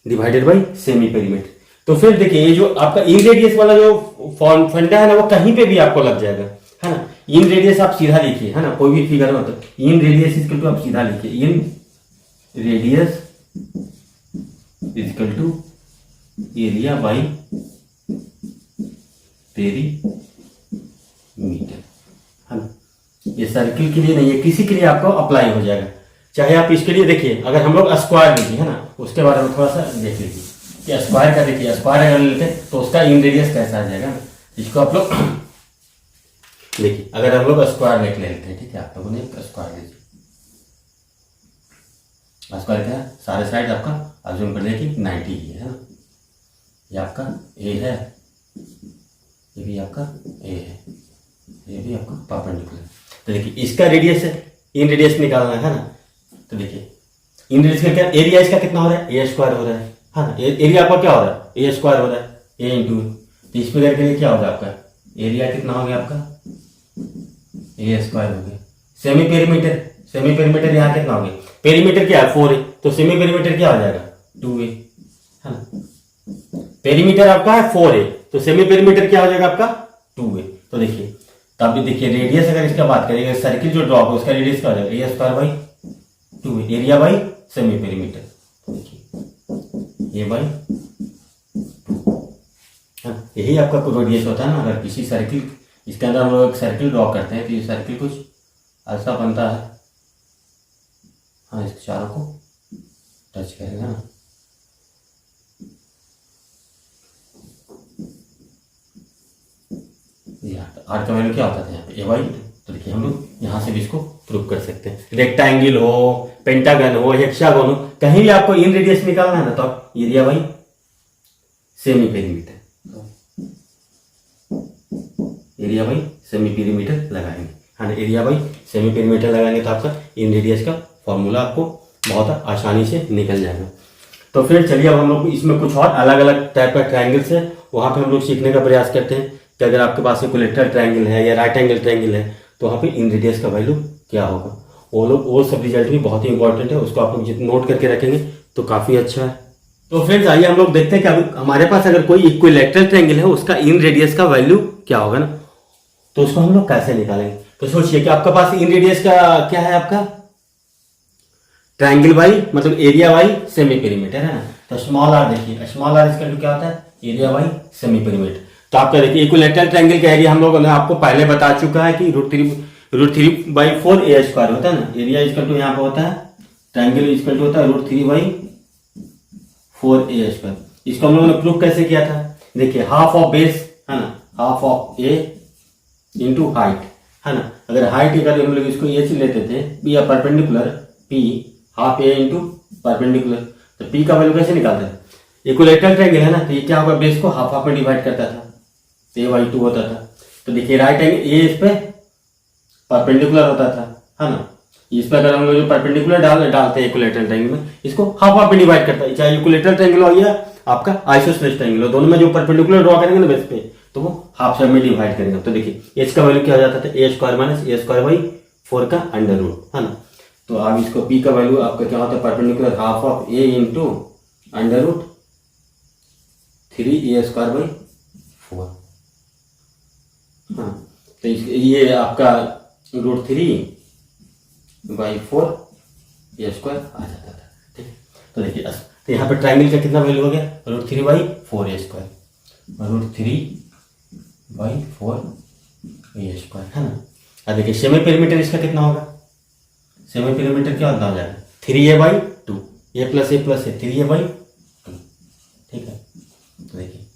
divided by semi perimeter. तो फिर देखिए ये जो आपका इन रेडियस वाला जो फंडा है ना वो कहीं पे भी आपको लग जाएगा, है ना। इन रेडियस आप सीधा लिखिए, है ना, कोई भी फिगर में तो इन रेडियस इक्वल टू आप सीधा लिखिए, in radius equal to area by perimeter, है ना। ये सर्किल के लिए नहीं है, किसी के लिए आपको अप्लाई हो जाएगा, चाहे आप इसके लिए देखिए अगर हम लोग स्क्वायर लीजिए, है ना, उसके बारे में थोड़ा सा देख लीजिए कि स्क्वायर का, देखिए स्क्वायर अगर लेते हैं तो उसका इन रेडियस कैसा आ जाएगा, इसको आप लोग देखिए अगर हम लोग स्क्वायर लेके लेते हैं, ठीक है, आप लोगों ने स्क्वायर लीजिए, स्क्वायर क्या है, सारे साइड आपका अज्यूम कर लिया कि 90 ही है ना, ये आपका A है, ये भी आपका A है, ये भी आपका परपेंडिकुलर। तो देखिए इसका रेडियस है, इन रेडियस निकालना है ना, तो देखिए इन रेडियस का क्या, एरिया इसका कितना हो रहा है, A स्क्वायर हो रहा है ना, एरिया आपका क्या हो रहा है, A स्क्वायर हो रहा है, A इंटू, तो इस फिगर के लिए क्या होगा आपका, एरिया कितना हो गया आपका, A स्क्वायर हो गया। सेमी पेरीमीटर, सेमी पेरीमीटर यहाँ कितना हो गया, पेरीमीटर क्या है 4 है, तो सेमी पेरीमीटर क्या हो जाएगा 2A, है ना। पेरीमीटर आपका है 4 है, तो सेमी पेरीमीटर क्या हो जाएगा आपका 2A। तो देखिए तब भी देखिए रेडियस अगर इसका बात करेंगे, सर्किल जो ड्रॉ हो उसका रेडियस क्या हो जाएगा, A square by 2A, area by semi perimeter, देखिए ये बाई 2, यही आपका रेडियस होता है ना। अगर किसी सर्किल, इसके अंदर हम लोग एक सर्किल ड्रॉ करते हैं तो ये सर्किल कुछ ऐसा बनता है, हाँ, इस चारों को टच करेगा ना, आर का वैल्यू क्या होता था यहाँ पे A बाई 2। तो देखिए हम लोग यहाँ से भी इसको प्रूव कर सकते हैं, रेक्टेंगल हो, पेंटागन हो, हेक्सागोन हो, कहीं भी आपको इन रेडियस निकालना है ना तो आप area by semi perimeter, area by semi perimeter लगाएंगे, हाँ, एरिया बाई सेमी पेरीमीटर लगाएंगे तो आपका इन रेडियस का फॉर्मूला आपको बहुत आसानी से निकल जाएगा। तो फिर चलिए अब हम लोग इसमें कुछ और अलग अलग टाइप का ट्रायंगल्स है, वहाँ पे हम लोग सीखने का प्रयास करते हैं कि अगर आपके पास इक्विलेटरल ट्रायंगल है या राइट एंगल ट्रायंगल है तो वहाँ पे इन रेडियस का वैल्यू क्या होगा, वो सब रिजल्ट भी बहुत ही इंपॉर्टेंट है, उसको आप लोग जितना नोट करके रखेंगे तो काफ़ी अच्छा है। तो फ्रेंड्स आइए हम लोग देखते हैं कि अभी हमारे पास अगर कोई इक्विलेटरल ट्रायंगल है उसका इन रेडियस का वैल्यू क्या होगा ना, तो उसको हम लोग कैसे निकालेंगे। तो सोचिए कि आपके पास इन रेडियस का क्या है आपका ट्रायंगल बाई मतलब एरिया बाई सेमी पेरीमीटर है ना। तो स्मॉल आर देखिए, स्मॉल आर इसका क्या होता है, एरिया बाई सेमी पेरीमीटर। तो आपका देखिए इक्विलैटरल ट्रायंगल का एरिया हम लोगों ने आपको पहले बता चुका है कि √3/4 ए स्क्वायर होता है ना। एरिया इक्वल टू यहाँ पे होता है, ट्रायंगल इक्वल टू होता है √3/4 ए स्क्वायर। इसको हम लोगों ने प्रूव कैसे किया था, देखिए हाफ ऑफ बेस है ना, half of A into height है ना। अगर हाइट अगर हम लोग इसको एच लेते थे या परपेंडिकुलर पी हाफ ए इंटू परपेंडिकुलर, तो पी का वैल्यू कैसे निकालते थे, इक्विलैटरल ट्रायंगल है ना, तो ये क्या होगा, बेस को हाफ हाफ में डिवाइड करता था, a/2 होता था। तो देखिए राइट एंगल ए इस पे परपेंडिकुलर होता था है ना। इस पर अगर हम लोग जो परपेंडिकुलर डालते हैं इक्विलैटरल ट्रायंगल में, इसको हाफ हाफ में डिवाइड करता है, चाहे इक्विलैटरल ट्रायंगल हो या आपका आइसोसेलेस ट्रायंगल हो, दोनों में जो परपेंडिकुलर ड्रॉ करेंगे ना बेस पे, तो वो हाफ से में डिवाइड करेंगे। तो देखिए एच का वैल्यू क्या हो जाता था, a² - a² का अंडर रूट है ना। तो आप इसको p का वैल्यू आपका क्या होता है, perpendicular half of a into under root 3a² / 4। हाँ तो ये आपका √3/4 a² आ जाता था, ठीक। तो देखिए तो यहाँ पे ट्रायंगल का कितना वैल्यू हो गया, √3/4 a² √3/4 a² है ना। अब देखिए सेमी पेरीमीटर इसका कितना होगा, सेमी पेरीमीटर क्या होता हो जाएगा 3a/2, a + a + a 3a/2, ठीक है। तो देखिए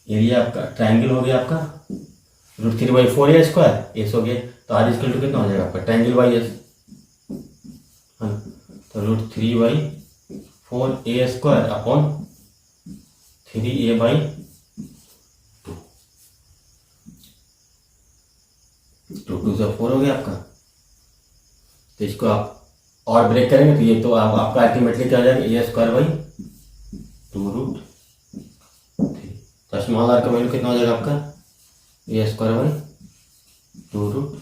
एरिया आपका ट्रायंगल हो गया आपका √3/4 a², एस हो गया, तो आर इक्वल टू कितना हो जाएगा आपका ट्रायंगल बाई एस, तो √3/4 a² अपॉन 3a/2, 2 2 से 4 हो गया आपका। तो इसको आप और ब्रेक करेंगे तो ये तो आपका अल्टीमेटली क्या हो जाएगा, a²/2√3। तो स्मॉल आर का वैल्यू कितना हो जाएगा आपका, a²/2√3।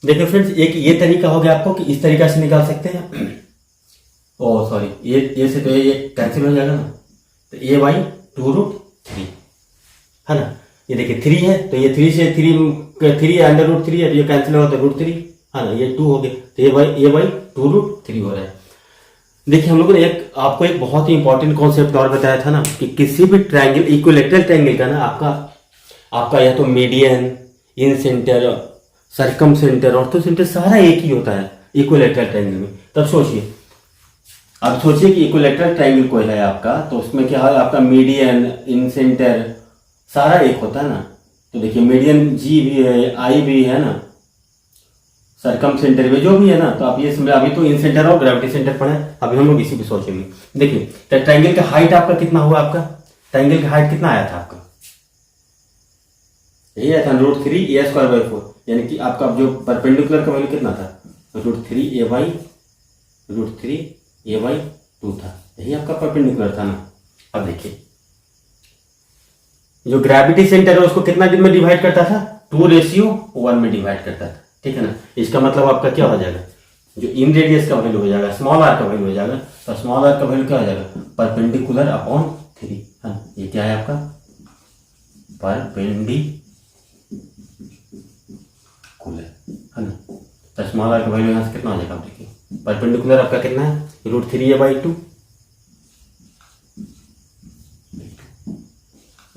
देखिए फ्रेंड्स एक ये तरीका हो गया आपको कि इस तरीका से निकाल सकते हैं। ओ सॉरी ये से तो ये कैंसिल हो जाएगा ना, तो a/2√3 है ना। ये देखिए 3 है तो ये 3 से 3 अंडर रूट 3 है तो ये कैंसिल होगा तो √3 है ना, ये 2 हो गया, तो a/2√3 हो रहा है। देखिए हम लोगों ने आपको एक बहुत ही इंपॉर्टेंट कॉन्सेप्ट और बताया था ना कि किसी भी ट्रायंगल इक्विलैटरल ट्रायंगल का ना आपका या तो मीडियन, इन सेंटर, सरकम सेंटर, ऑर्थो सेंटर सारा एक ही होता है इक्विलैटरल ट्रायंगल में। तब सोचिए, अब सोचिए कि इक्विलैटरल ट्रायंगल कोई है आपका, तो उसमें क्या है आपका मीडियन, इन सेंटर सारा एक होता है ना। तो देखिए मीडियन जी भी है, आई भी है ना, सरकम सेंटर में जो भी है ना, तो आप ये समझ, अभी तो इन सेंटर और ग्रेविटी सेंटर पढ़े, अभी हम लोग इसी पे सोचेंगे। देखिए तो ट्रायंगल का हाइट आपका कितना हुआ, आपका ट्रायंगल का हाइट कितना आया था आपका, यही आया था √3a²/4, यानी कि आपका जो परपेंडिकुलर का वैल्यू कितना था, √3a/2 था, यही आपका परपेंडिकुलर था ना। अब देखिए जो ग्रेविटी सेंटर है उसको कितना में डिवाइड करता था, 2:1 में डिवाइड करता था, ठीक है ना। इसका मतलब आपका क्या हो जाएगा, जो इन रेडियस का वैल्यू हो जाएगा, स्मॉल आर का वैल्यू हो जाएगा, तो स्मॉल आर का वैल्यू क्या हो जाएगा, परपेंडिकुलर अपॉन 3 है ना। ये क्या है आपका परपेंडिकुलर है ना। तो स्मॉल आर का वैल्यू यहाँ से कितना हो जाएगा, आप देखिए परपेंडिकुलर आपका कितना है, √3a/2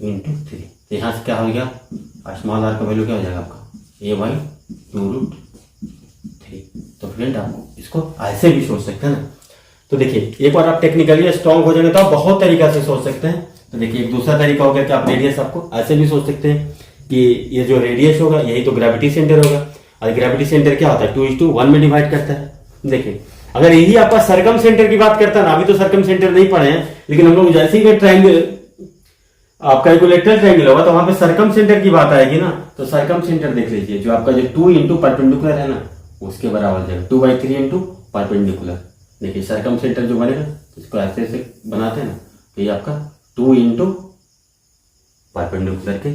इंटू 3। तो यहाँ से क्या हो गया, स्मॉल आर का वैल्यू क्या हो जाएगा आपका a/2√3। तो फ्रेंड आप इसको ऐसे भी सोच सकते हैं ना। तो देखिए एक बार आप टेक्निकली स्ट्रांग हो जाएंगे तो आप बहुत तरीका से सोच सकते हैं। तो देखिए एक दूसरा तरीका हो गया कि आप रेडियस आपको ऐसे भी सोच सकते हैं कि ये जो रेडियस होगा यही तो ग्रेविटी सेंटर होगा, और ग्रेविटी सेंटर क्या होता है 2:1 में डिवाइड करता है। देखिए अगर यही आपका सरकम सेंटर की बात करता है ना, अभी तो सरकम सेंटर नहीं पढ़े हैं, लेकिन हम लोग जैसे ही ट्रायंगल आपका इक्विलैटरल ट्रायंगल होगा तो वहां पे सरकम सेंटर की बात आएगी ना, तो सरकम सेंटर देख लीजिए, जो आपका जो 2 इंटू परपेंडिकुलर है ना उसके बराबर हो जाएगा, 2/3 इंटू परपेंडिकुलर। देखिए सरकम सेंटर जो बनेगा इसको ऐसे ऐसे बनाते हैं ना, तो ये आपका 2 इंटू परपेंडिकुलर के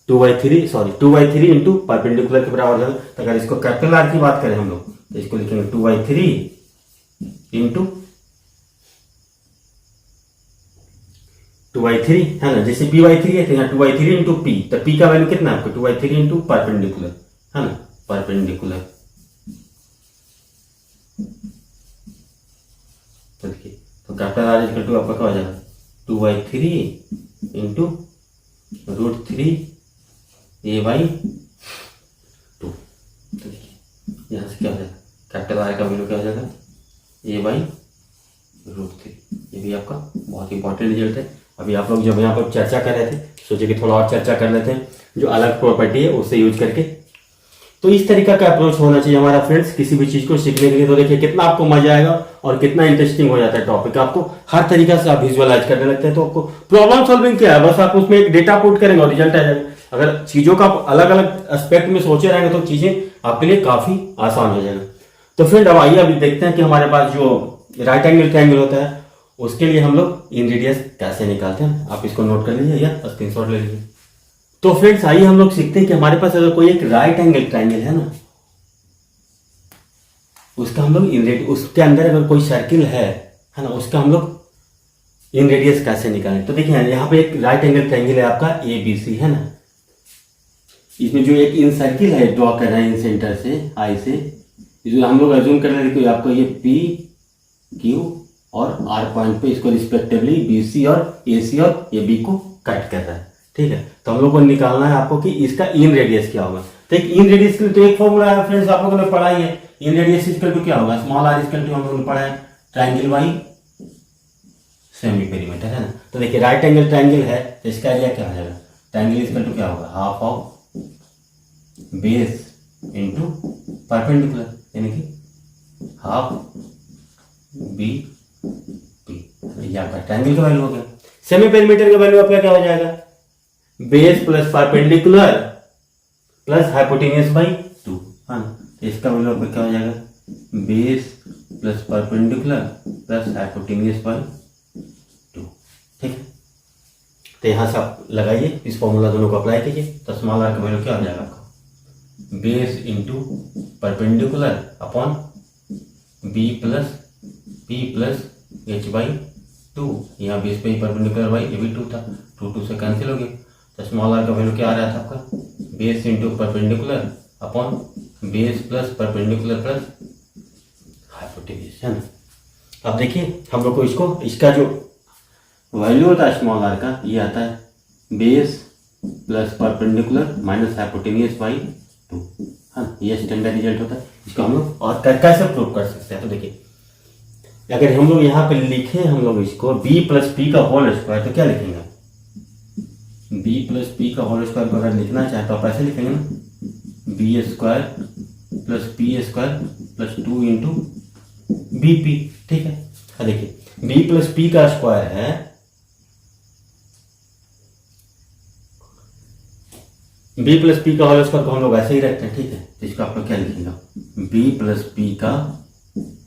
2/3 इंटू परपेंडिकुलर के बराबर हो जाएगा। तो अगर इसको कैपिटल आर की बात करें हम लोग तो इसको लिखेंगे 2/3 इंटू 2/3 है ना, जैसे p/3 है तो यहाँ 2/3 इंटू p, तो p का वैल्यू कितना है आपको 2/3 इंटू परपेंडिकुलर है ना, परपेंडिकुलर तो देखिए, तो कैपिटल आर इक्वल टू आपका क्या हो जाएगा 2/3 इंटू √3 a/2। तो देखिए यहाँ से क्या हो जाएगा, कैपिटल आर का वैल्यू क्या हो जाएगा a/√3। ये भी आपका बहुत इंपॉर्टेंट रिजल्ट है। अभी आप लोग जब यहाँ पर चर्चा कर रहे थे, सोचे कि थोड़ा और चर्चा कर लेते हैं जो अलग प्रॉपर्टी है उससे यूज करके। तो इस तरीका का अप्रोच होना चाहिए हमारा फ्रेंड्स किसी भी चीज को सीखने के लिए। तो देखिए कितना आपको मजा आएगा और कितना इंटरेस्टिंग हो जाता है टॉपिक, आपको हर तरीका से आप विजुअलाइज करने लगते हैं। तो आपको प्रॉब्लम सॉल्विंग क्या है, बस आप उसमें एक डेटा पुट करेंगे और रिजल्ट आ जाएगा। अगर चीजों का आप अलग अलग एस्पेक्ट में सोचे रहेंगे तो चीजें आपके लिए काफी आसान हो जाएगा। तो फ्रेंड अब आइए अभी देखते हैं कि हमारे पास जो राइट एंगल ट्रायंगल होता है उसके लिए हम लोग इन रेडियस कैसे निकालते हैं। आप इसको नोट कर लीजिए या स्क्रीनशॉट ले लीजिए। तो फ्रेंड्स आइए हम लोग सीखते हैं कि हमारे पास अगर कोई एक राइट एंगल ट्रायंगल है ना, उसका हम लोग उसके अंदर अगर कोई सर्किल है ना, उसका हम लोग इन रेडियस कैसे निकालें। तो देखिए यहाँ पे एक राइट एंगल ट्रायंगल है आपका ABC है ना, इसमें जो एक इन सर्किल है ड्रॉ कर रहे हैं इन सेंटर से आई से, जो हम लोग अज्यूम कर रहे हैं कि आपको ये PQ और R पॉइंट पे इसको रिस्पेक्टिवली BC और AC और AB को कट कर रहा है। ठीक है, तो हम लोग को निकालना है आपको कि इसका इन रेडियस क्या होगा। तो एक इन रेडियस के लिए तो एक फॉर्मूला है फ्रेंड्स, आप लोगों ने पढ़ा ही है। इन रेडियस इक्वल टू क्या होगा, स्मॉल r इक्वल टू हम लोगों ने पढ़ा है ट्रायंगल बाई सेमी पेरीमीटर है ना। तो देखिए राइट एंगल ट्रायंगल है तो इसका एरिया क्या हो जाएगा, ट्रायंगल इक्वल टू क्या होगा half of base into perpendicular, यानी कि हाफ BP। ये आपका ट्रायंगल का वैल्यू हो गया। सेमी पेरीमीटर का वैल्यू आपका क्या हो जाएगा, base plus perpendicular plus hypotenuse by 2 है ना। तो इसका वैल्यू आपका क्या हो जाएगा, base plus perpendicular plus hypotenuse by 2। ठीक है, तो यहां से आप लगाइए इस फॉर्मूला दोनों को अप्लाई कीजिए। तो स्मॉल आर का वैल्यू क्या हो जाएगा आपका, base into perpendicular upon B plus P plus H/2। यहाँ बेस पे ही परपेंडिकुलर बाई ये भी 2 था, 2 से कैंसिल हो गया। तो स्मॉल आर का वैल्यू क्या आ रहा था आपका, base into perpendicular upon base plus perpendicular plus hypotenuse है ना। अब देखिए हम लोग को इसका जो वैल्यू होता है स्मॉल आर का, ये आता है base plus perpendicular minus hypotenuse by 2। हाँ, ये स्टैंडर्ड रिजल्ट होता है। इसको हम लोग और कैसे प्रूव कर सकते हैं, तो देखिए अगर हम लोग यहाँ पे लिखे हम लोग इसको B प्लस P का होल स्क्वायर, तो क्या लिखेंगे, B प्लस P का होल स्क्वायर को अगर लिखना चाहे तो आप ऐसे लिखेंगे ना, B square plus P square plus 2 into BP। ठीक है, देखिए B प्लस P का स्क्वायर है B प्लस P का होल स्क्वायर को हम लोग ऐसे ही रखते हैं। ठीक है, तो इसको आप लोग क्या लिखेंगे, B प्लस P का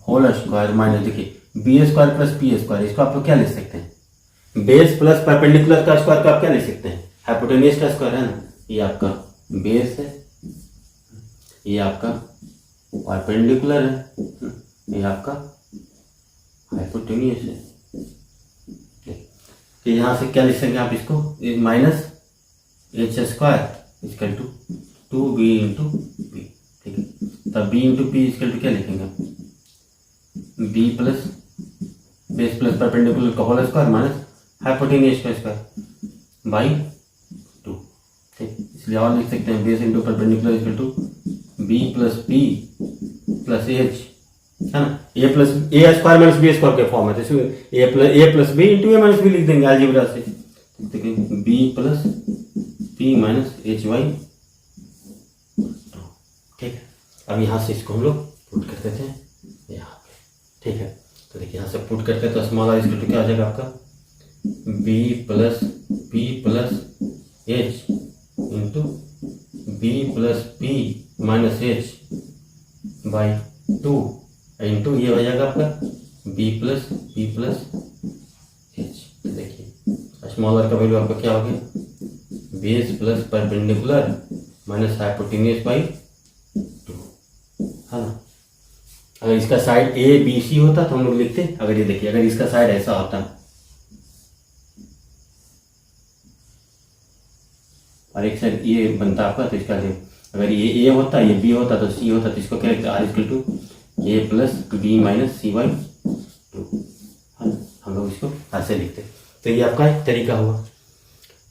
होल स्क्वायर माइनस देखिए B square plus P square, इसको आप लोग क्या लिख सकते हैं, बेस प्लस परपेंडिकुलर का स्क्वायर को आप क्या लिख सकते हैं, हाइपोटेन्यूज का स्क्वायर है ना। ये आपका बेस है, ये आपका परपेंडिकुलर है, ये आपका हाइपोटेन्यूज है। तो यहां से क्या लिख सकते हैं आप इसको, minus H square equal to 2B into P। ठीक है, तब B इंटू P इक्वल टू क्या लिखेंगे, B plus base plus perpendicular का होल स्क्वायर माइनस हाइपोटेन्यूज का स्क्वायर बाई 2। ठीक, इसलिए और लिख सकते हैं base into perpendicular equal to B plus P plus H है ना, A plus A square minus B square के फॉर्म है, तो A plus B into A minus B लिख देंगे अलजेब्रा से। देखिए B plus P minus H/2। ठीक है, अब यहाँ से इसको हम लोग पुट कर देते हैं यहाँ पे। ठीक है, तो देखिए यहाँ से पुट करते हैं तो स्मॉल आर इक्वल टू क्या आ जाएगा आपका, B plus P plus H into B plus P minus H by 2 into ये हो जाएगा आपका B plus P plus H। तो देखिए स्मॉल आर का वैल्यू आपका क्या हो गया, base plus perpendicular minus hypotenuse by 2 है ना। अगर इसका साइड ABC होता तो हम लोग लिखते, अगर ये देखिए अगर इसका साइड ऐसा होता और एक साइड ये बनता आपका, तो इसका अगर ये A होता ये B होता तो C होता, तो इसको क्या लिखते, R equal to A plus B minus C by 2। हम लोग इसको ऐसे लिखते हैं। तो ये आपका एक तरीका हुआ,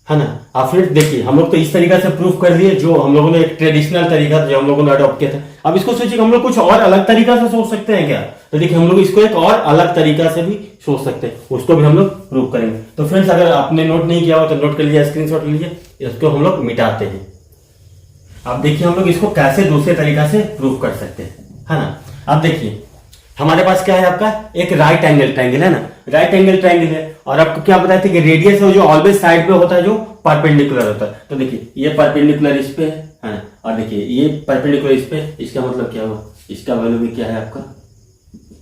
है ना। आप फिर देखिए हम लोग तो इस तरीका से प्रूफ कर दिए, जो हम लोगों ने एक ट्रेडिशनल तरीका था जो हम लोगों ने अडॉप्ट किया था। अब इसको सोचिए हम लोग कुछ और अलग तरीका से सोच सकते हैं क्या? तो देखिए हम लोग इसको एक और अलग तरीका से भी सोच सकते हैं, उसको भी हम लोग प्रूफ करेंगे। तो फ्रेंड्स अगर आपने नोट नहीं किया हो तो नोट कर लीजिए, स्क्रीनशॉट लीजिए, इसको हम लोग मिटाते हैं। अब देखिए हम लोग इसको कैसे दूसरे तरीका से प्रूफ कर सकते हैं, है ना। अब देखिए हमारे पास क्या है, आपका एक राइट एंगल ट्रायंगल है ना, राइट एंगल ट्रायंगल है, और आपको क्या बताया था कि रेडियस है जो ऑलवेज साइड पे होता है, जो परपेंडिकुलर होता है। तो देखिए ये परपेंडिकुलर इस पे है ना, और देखिए ये परपेंडिकुलर इस पे, इसका मतलब क्या हुआ, इसका वैल्यू भी क्या है आपका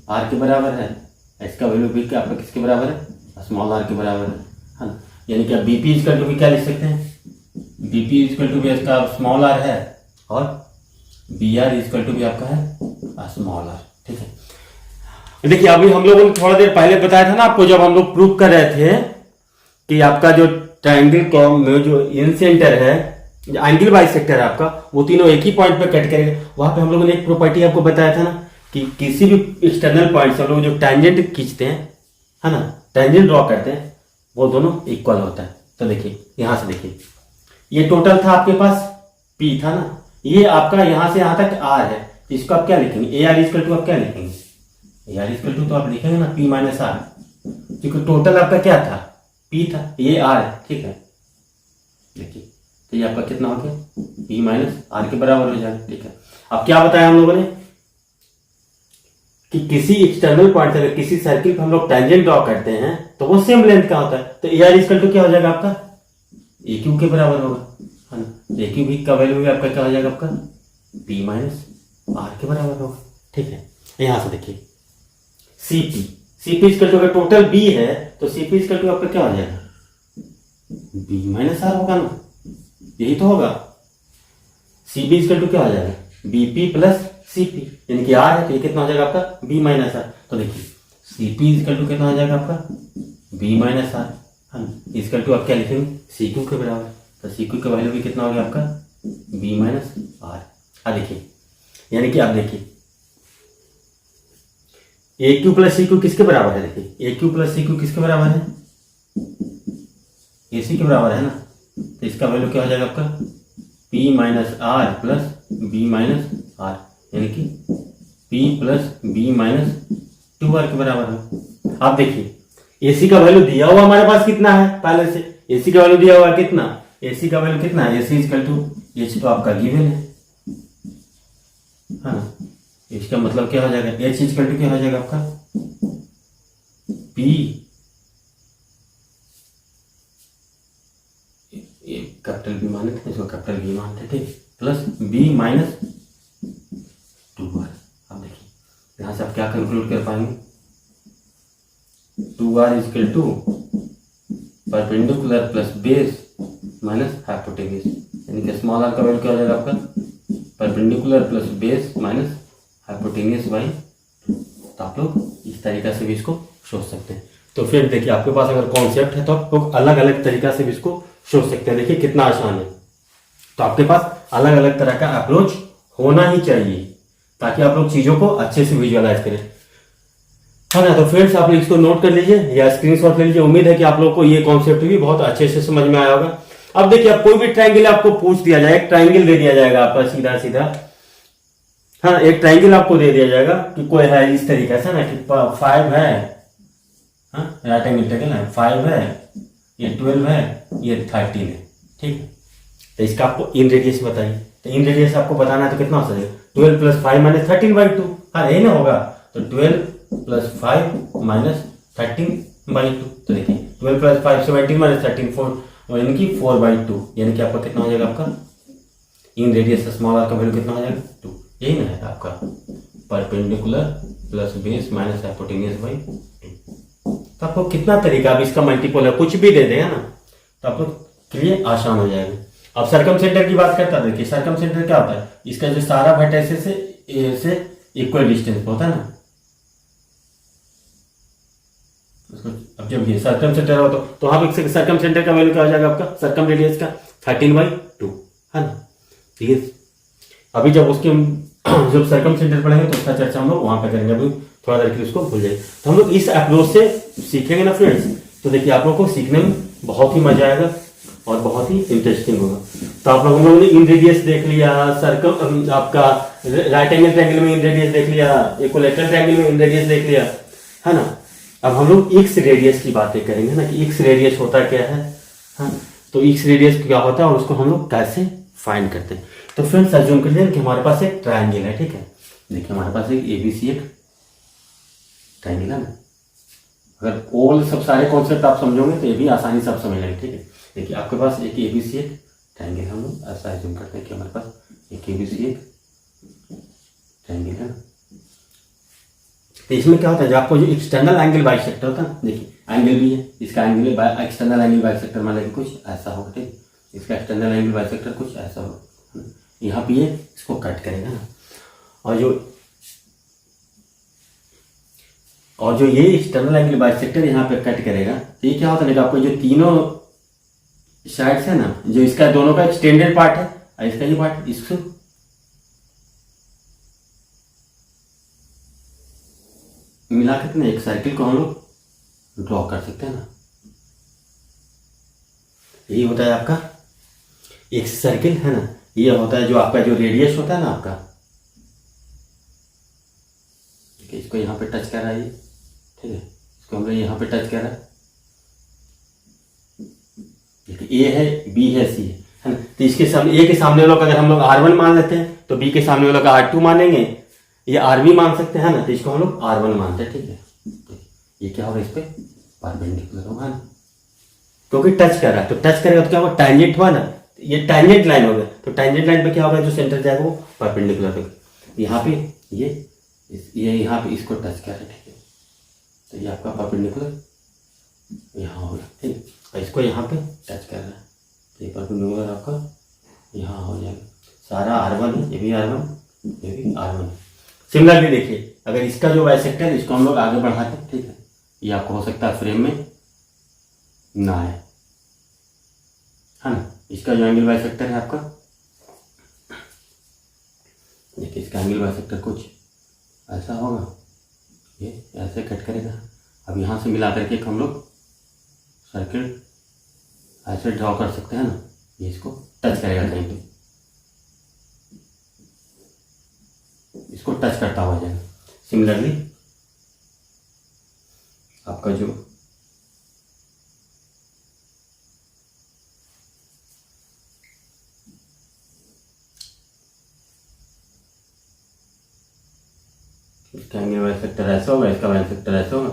आर के बराबर है, इसका वैल्यू भी क्या आपका किसके बराबर है, स्मॉल आर के बराबर है ना। यानी कि बीपी इजकल टू भी क्या लिख सकते हैं, बीपी इजकल टू भी इसका स्मॉल आर है, और बी आर इजकल टू भी आपका है स्मॉल आर। ठीक है, देखिए अभी हम लोगों ने थोड़ा देर पहले बताया था ना आपको, जब हम लोग प्रूव कर रहे थे कि आपका जो ट्रायंगल का में जो इन सेंटर है, एंगल बाइसेक्टर है आपका, वो तीनों एक ही पॉइंट पे कट करेंगे। वहां पे हम लोगों ने एक प्रॉपर्टी आपको बताया था ना कि किसी भी एक्सटर्नल पॉइंट से हम लोग जो टेंजेंट खींचते हैं, है ना, टेंजेंट ड्रॉ करते हैं, वो दोनों इक्वल होता है। तो देखिए यहां से देखिए ये टोटल था आपके पास पी था ना, ये आपका यहां से यहां तक आर है, इसको आप क्या लिखेंगे, ए आर इजकल टू आप क्या लिखेंगे, ए आर इजकल टू तो आप लिखेंगे ना पी माइनस आर, क्योंकि टोटल आपका क्या था पी था, ये आर है। ठीक है, देखिए तो ये आपका कितना हो गया पी माइनस आर के बराबर हो जाएगा। ठीक है, अब क्या बताया हम लोगों ने कि किसी एक्सटर्नल पॉइंट से अगर किसी सर्किल पर हम लोग टेंजेंट ड्रॉ करते हैं तो वो सेम लेंथ का होता है। तो ए आर इजकल टू क्या हो जाएगा आपका ए क्यू के बराबर होगा, है ना। ए क्यू भी का वैल्यू भी आपका क्या हो जाएगा आपका पी माइनस आर के बराबर होगा। ठीक है, यहां से देखिए सीपी, सीपी इजकल टू अगर टोटल बी है तो सीपी इजकल टू आपका क्या हो जाएगा बी माइनस आर होगा ना, यही तो होगा। सीबी इजकल टू क्या हो जाएगा बीपी प्लस सीपी, यानी कि आर है तो ये कितना हो जाएगा आपका बी माइनस आर। तो देखिए सीपी इजकल टू कितना हो जाएगा आपका बी माइनस आर, है ना, इजकल टू आप क्या लिखेंगे सी क्यू के बराबर। तो सी क्यू का वैल्यू भी कितना हो गया आपका बी माइनस आर। अब देखिए यानी कि आप देखिए ए क्यू प्लस सी क्यू किसके बराबर है, देखिए ए क्यू प्लस सी क्यू किसके बराबर है ए सी के बराबर है ना। तो इसका वैल्यू क्या हो जाएगा आपका P minus R plus B minus R, यानी कि P plus B minus 2r के बराबर है। आप देखिए एसी का वैल्यू दिया हुआ हमारे पास कितना है, पहले से एसी का वैल्यू दिया हुआ है कितना, एसी का वैल्यू कितना है, एसी इजकल टू एच तो आपका गिवन है, हाँ। इसका मतलब क्या हो जाएगा एच इजकल टू क्या हो जाएगा आपका पी, कैपिटल बी मानते थे, इसको कैपिटल बी मानते थे, प्लस बी माइनस 2r। अब देखिए यहां से आप क्या कंक्लूड कर पाएंगे 2r equal to perpendicular plus base minus hypotenuse, यानी कि स्मॉल आर का वैल्यू क्या हो जाएगा आपका perpendicular plus base minus hypotenuse by. तो आप लोग इस तरीका से भी इसको सोच सकते हैं। तो फिर देखिए आपके पास अगर कॉन्सेप्ट है तो आप लोग अलग अलग तरीका से भी इसको सोच सकते हैं। देखिए कितना आसान है। तो आपके पास अलग अलग तरह का अप्रोच होना ही चाहिए ताकि आप लोग चीजों को अच्छे से विजुअलाइज करें, है ना। तो फ्रेंड्स आप लोग इसको नोट कर लीजिए या स्क्रीनशॉट ले लीजिए। उम्मीद है कि आप लोग को ये कॉन्सेप्ट भी बहुत अच्छे से समझ में आया होगा। अब देखिए अब कोई भी ट्रायंगल आपको पूछ दिया जाए, एक ट्रायंगल दे दिया जाएगा आपका सीधा सीधा, हाँ, एक ट्रायंगल आपको दे दिया जाएगा कि कोई है इस तरीके से ना कि 5 है, हाँ, राइट एंगल ट्रायंगल है, 5 है, ये 12 है, ये 13 है, ठीक है। तो इसका आपको इन रेडियस बताइए। तो इन रेडियस आपको बताना है तो कितना हो जाएगा 12 प्लस 5 माइनस 13/2, हाँ यही ना होगा। तो 12 प्लस 5 माइनस 13/2। तो देखिए 12 प्लस 5 17 माइनस 13 4, यानी कि 4/2, यानी कि आपका कितना हो जाएगा आपका इन रेडियस स्मॉल आर का वैल्यू कितना हो जाएगा 2। यही ना है आपका perpendicular plus base minus hypotenuse by 2। तो आपको कितना तरीका, अब इसका मल्टीपल है कुछ भी दे देगा ना तो आप लोग के लिए आसान हो जाएगा। अब सरकम सेंटर की बात करता है, देखिए सरकम सेंटर क्या होता है, इसका जो सारा वर्टेक्स से इक्वल डिस्टेंस होता है ना। अब जब ये सर्कम सेंटर हो तो वहां पे सर्कम सेंटर का वैल्यू क्या हो जाएगा आपका सर्कम रेडियस का 13/2, है ना। ठीक है, अभी जब उसके जब सर्कम सेंटर पढ़ेंगे तो उसका चर्चा हम लोग वहां पर करेंगे, अभी थोड़ा देर के लिए उसको भूल जाइए। तो हम लोग इस अप्रोच से सीखेंगे ना फ्रेंड्स, तो देखिए आप लोगों को सीखने में बहुत ही मजा आएगा और बहुत ही इंटरेस्टिंग होगा। तो आप लोगों ने इन रेडियस देख लिया, सर्कम आपका राइट एंगल ट्रायंगल में इन रेडियस देख लिया, इक्विलैटरल ट्रायंगल में इन रेडियस देख लिया, है ना। अब हम लोग एक्स रेडियस की बातें करेंगे ना, कि एक्स रेडियस होता क्या है, हाँ। तो एक्स रेडियस क्या होता है और उसको हम लोग कैसे फाइंड करते हैं। तो फ्रेंड्स अज्यूम करते हैं कि हमारे पास एक ट्रायंगल है, ठीक है। देखिए हमारे पास एक एबीसी एक ट्रायंगल है ना। अगर ऑल सब सारे कॉन्सेप्ट आप समझोगे तो ये भी आसानी से आप समझ लेंगे, ठीक है। देखिए आपके पास एक एबीसी एक ट्रायंगल है, हम लोग ऐसा अज्यूम करते हैं कि हमारे पास एक एबीसी एक ट्रायंगल है ना। तो इसमें क्या होता है, जो आपको जो एक्सटर्नल एंगल बाइसेक्टर होता है ना, देखिए एंगल भी है, इसका एंगल एक्सटर्नल एंगल बाइसेक्टर मान लेंगे कुछ ऐसा होगा, ठीक। इसका एक्सटर्नल एंगल बाइसेक्टर कुछ ऐसा होगा, यहाँ पे ये इसको कट करेगा ना। और जो ये एक्सटर्नल एंगल बाइसेक्टर यहाँ पे कट करेगा, तो ये क्या होता है, आपको जो तीनों साइड्स है ना, जो इसका दोनों का एक्सटेंडेड पार्ट है और इसका ये पार्ट, इसको मिला करके ना एक सर्किल को हम लोग ड्रॉ कर सकते हैं ना। यही होता है आपका एक सर्किल, है ना। ये होता है जो आपका जो रेडियस होता है ना आपका, इसको यहाँ पे टच कर रहा है ये, ठीक है। इसको हम लोग यहाँ पे टच कर रहा है, ए है, बी है, सी है ना। तो इसके सामने ए के सामने लोग अगर हम लोग R1 मान लेते हैं तो बी के सामने लोग R2 मानेंगे, ये RB मान सकते हैं ना। तो इसको हम लोग R1 मानते हैं, ठीक है। ये क्या होगा, इस पे परपेंडिकुलर होगा ना, क्योंकि टच कर रहा है। तो टच करेगा तो क्या होगा, टैंजेंट हुआ ना, ये टैंजेंट लाइन हो गया। तो टैंजेंट लाइन पे क्या होगा, जो सेंटर जाएगा वो परपेंडिकुलर होगा। यहाँ पे ये यहाँ पे इसको टच कर रहा है, ठीक है। तो ये आपका परपेंडिकुलर यहाँ होगा, ठीक है। और इसको यहाँ पे टच कर रहा है, तो ये परपेंडिकुलर आपका यहाँ हो जाएगा। सारा R1 है, ये भी R1, ये भी R1 है। सिमिलरली देखिए अगर इसका जो बाइसेक्टर है इसको हम लोग आगे बढ़ाते हैं, ठीक है। ये आपको हो सकता है फ्रेम में ना है ना। इसका जो एंगल बाइसेक्टर है आपका, देखिए इसका एंगल बाइसेक्टर कुछ ऐसा होगा, ये ऐसे कट करेगा। अब यहाँ से मिला करके हम लोग सर्किल ऐसे ड्रॉ कर सकते हैं ना, ये इसको टच करेगा कहीं पे, इसको टच करता हुआ जाएगा। सिमिलरली आपका जो इसका एंगल बाइसेक्टर ऐसा होगा, इसका बाइसेक्टर ऐसा होगा,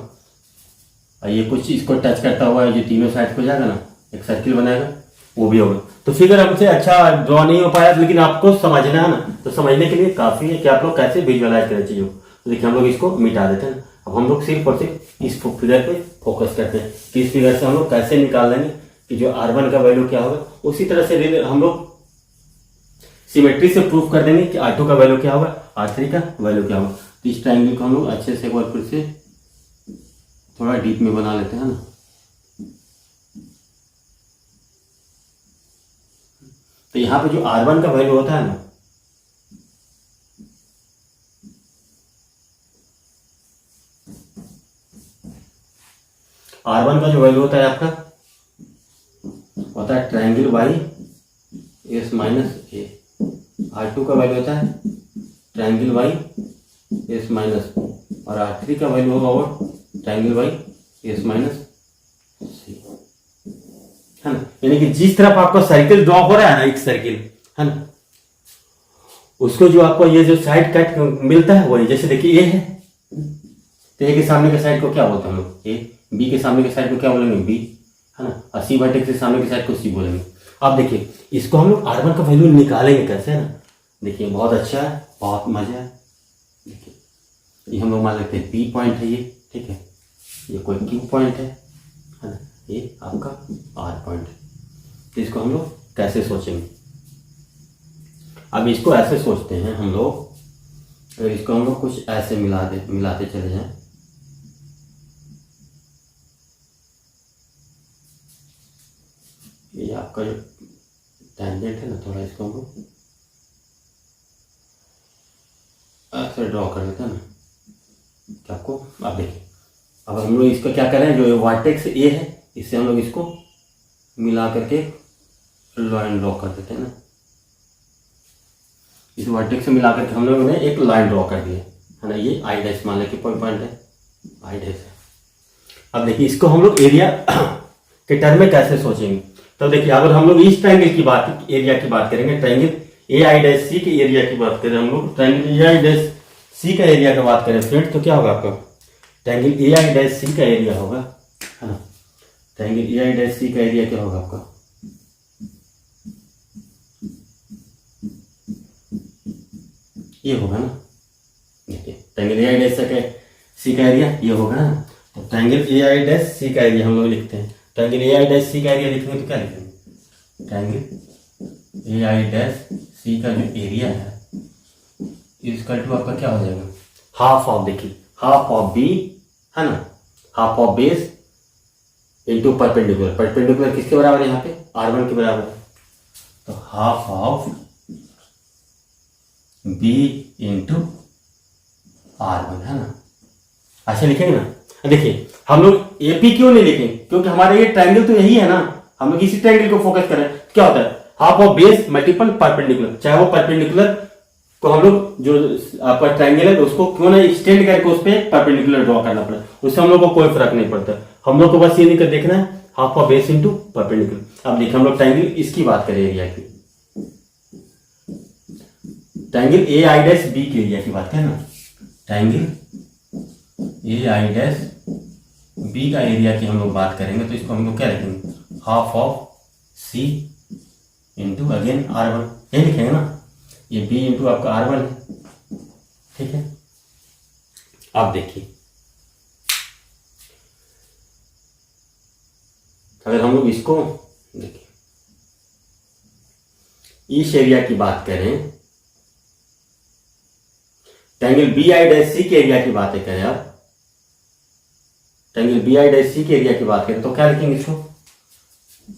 और ये कुछ इसको टच करता हुआ जो तीनों साइड को जाएगा ना, एक सर्किल बनाएगा, वो भी होगा। तो फिगर हमसे अच्छा ड्रॉ नहीं हो पाया, लेकिन आपको समझना है ना। तो समझने के लिए काफी है कि आप लोग कैसे विजुअलाइज करें चीजों। तो देखिए हम लोग इसको मिटा देते हैं। अब हम लोग सिर्फ और सिर्फ इस फिगर पे फोकस करते हैं कि इस फिगर से हम लोग कैसे निकाल लेंगे कि जो R1 का वैल्यू क्या होगा। उसी तरह से हम लोग सिमेट्री से प्रूफ कर देंगे कि R2 का वैल्यू क्या होगा, R3 का वैल्यू क्या होगा। तो इस ट्रायंगल को हम लोग अच्छे से एक बार फिर से थोड़ा डीप में बना लेते हैं ना। तो यहाँ पे जो R1 का वैल्यू होता है ना, R1 का जो वैल्यू होता है आपका होता है ट्रायंगल वाई एस माइनस ए। R2 का वैल्यू होता है ट्रायंगल वाई एस माइनस, और R3 का वैल्यू होगा वो ट्रायंगल वाई एस माइनस सी, है ना। यानी कि जिस तरफ आपका सर्किल ड्रॉ हो रहा है ना, एक सर्किल, है ना, उसको जो आपको ये जो साइड कट मिलता है वही, जैसे देखिए ए है, तो ए के सामने के साइड को क्या बोलते हैं हम लोग, ए। बी के सामने के साइड को क्या बोलेंगे, बी, है ना। और सी वर्टेक्स के सामने के साइड को सी बोलेंगे। अब देखिए इसको हम लोग R1 का वैल्यू निकालेंगे कैसे, है ना। देखिए बहुत अच्छा है, बहुत मजा है। देखिए ये हम लोग मान लेते हैं P पॉइंट है ये, ठीक है। ये कोई Q पॉइंट है ना, ये आपका R पॉइंट है। तो इसको हम लोग कैसे सोचेंगे, अब इसको ऐसे सोचते हैं हम लोग, अगर इसको हम लोग कुछ ऐसे मिलाते चले जाएं, ये आपका जो टेंजेंट है ना, थोड़ा इसको हम लोग ऐसे ड्रॉ कर देते हैं ना क्या आपको। आप देखिए अब हम लोग इसको क्या करें, जो वर्टेक्स ए है इससे हम लोग इसको मिला करके लाइन ड्रॉ कर देते हैं ना। इस वर्टेक्स से मिला करके हम लोगों ने एक लाइन ड्रॉ कर दी है ना। ये आई डैश मान लेके पॉइंट है, आई डैश है। अब देखिए इसको हम लोग एरिया के टर्म में कैसे सोचेंगे। तो देखिए अगर हम लोग इस ट्रायंगल की बात, एरिया की बात करेंगे, ट्रायंगल ए आई डैश सी के एरिया की बात करें हम लोग, ट्रायंगल ए आई डैश सी का एरिया की बात करें फ्रेंड, तो क्या होगा आपका ट्रायंगल ए आई डैश सी का एरिया होगा, है ना। ट्रायंगल ए आई डैश सी का एरिया क्या होगा आपका, ये होगा ना। देखिए ट्रायंगल ए आई डैश सी का एरिया ये होगा ना। तो ट्रायंगल ए आई डैश सी का एरिया हम लोग लिखते हैं। ट्रायंगल ए आई डैश सी का एरिया लिखेंगे तो क्या लिखेंगे, ट्रायंगल ए आई डैश सी का जो एरिया है इसका टू आपका क्या हो जाएगा, हाफ ऑफ, देखिए हाफ ऑफ बी है ना, half of base into perpendicular. Perpendicular किसके बराबर है यहाँ पे, R1 के बराबर है। तो half of B into R1 है ना, ऐसे लिखेंगे ना। देखिए हम लोग एपी क्यों नहीं लिखेंगे, क्योंकि हमारा ये ट्रायंगल तो यही है ना, हम लोग इसी ट्रायंगल को फोकस करें। क्या होता है half of base multiple perpendicular, चाहे वो परपेंडिकुलर को हम लोग जो आपका ट्रायंगल है उसको क्यों ना एक्सटेंड करके उस पर परपेंडिकुलर ड्रॉ करना पड़े, उससे हम लोग को कोई फर्क नहीं पड़ता। हम लोग को बस ये नहीं देखना है half of base into perpendicular. अब देखिए हम लोग ट्रायंगल इसकी बात करें एरिया की, triangle A I dash B के एरिया की बात करें ना, triangle A I dash B का एरिया की हम लोग बात करेंगे तो इसको हम लोग क्या लिखेंगे, half of C into again R1, यही लिखेंगे ना। ये बी इंटू आपका R1 है, ठीक है। अब देखिए अगर हम लोग इसको देखिए इस एरिया की बात करें, ट्रायंगल बी आई डैश सी के एरिया की बातें करें, आप ट्रायंगल बी आई डैश सी के एरिया की बात करें तो क्या लिखेंगे इसको,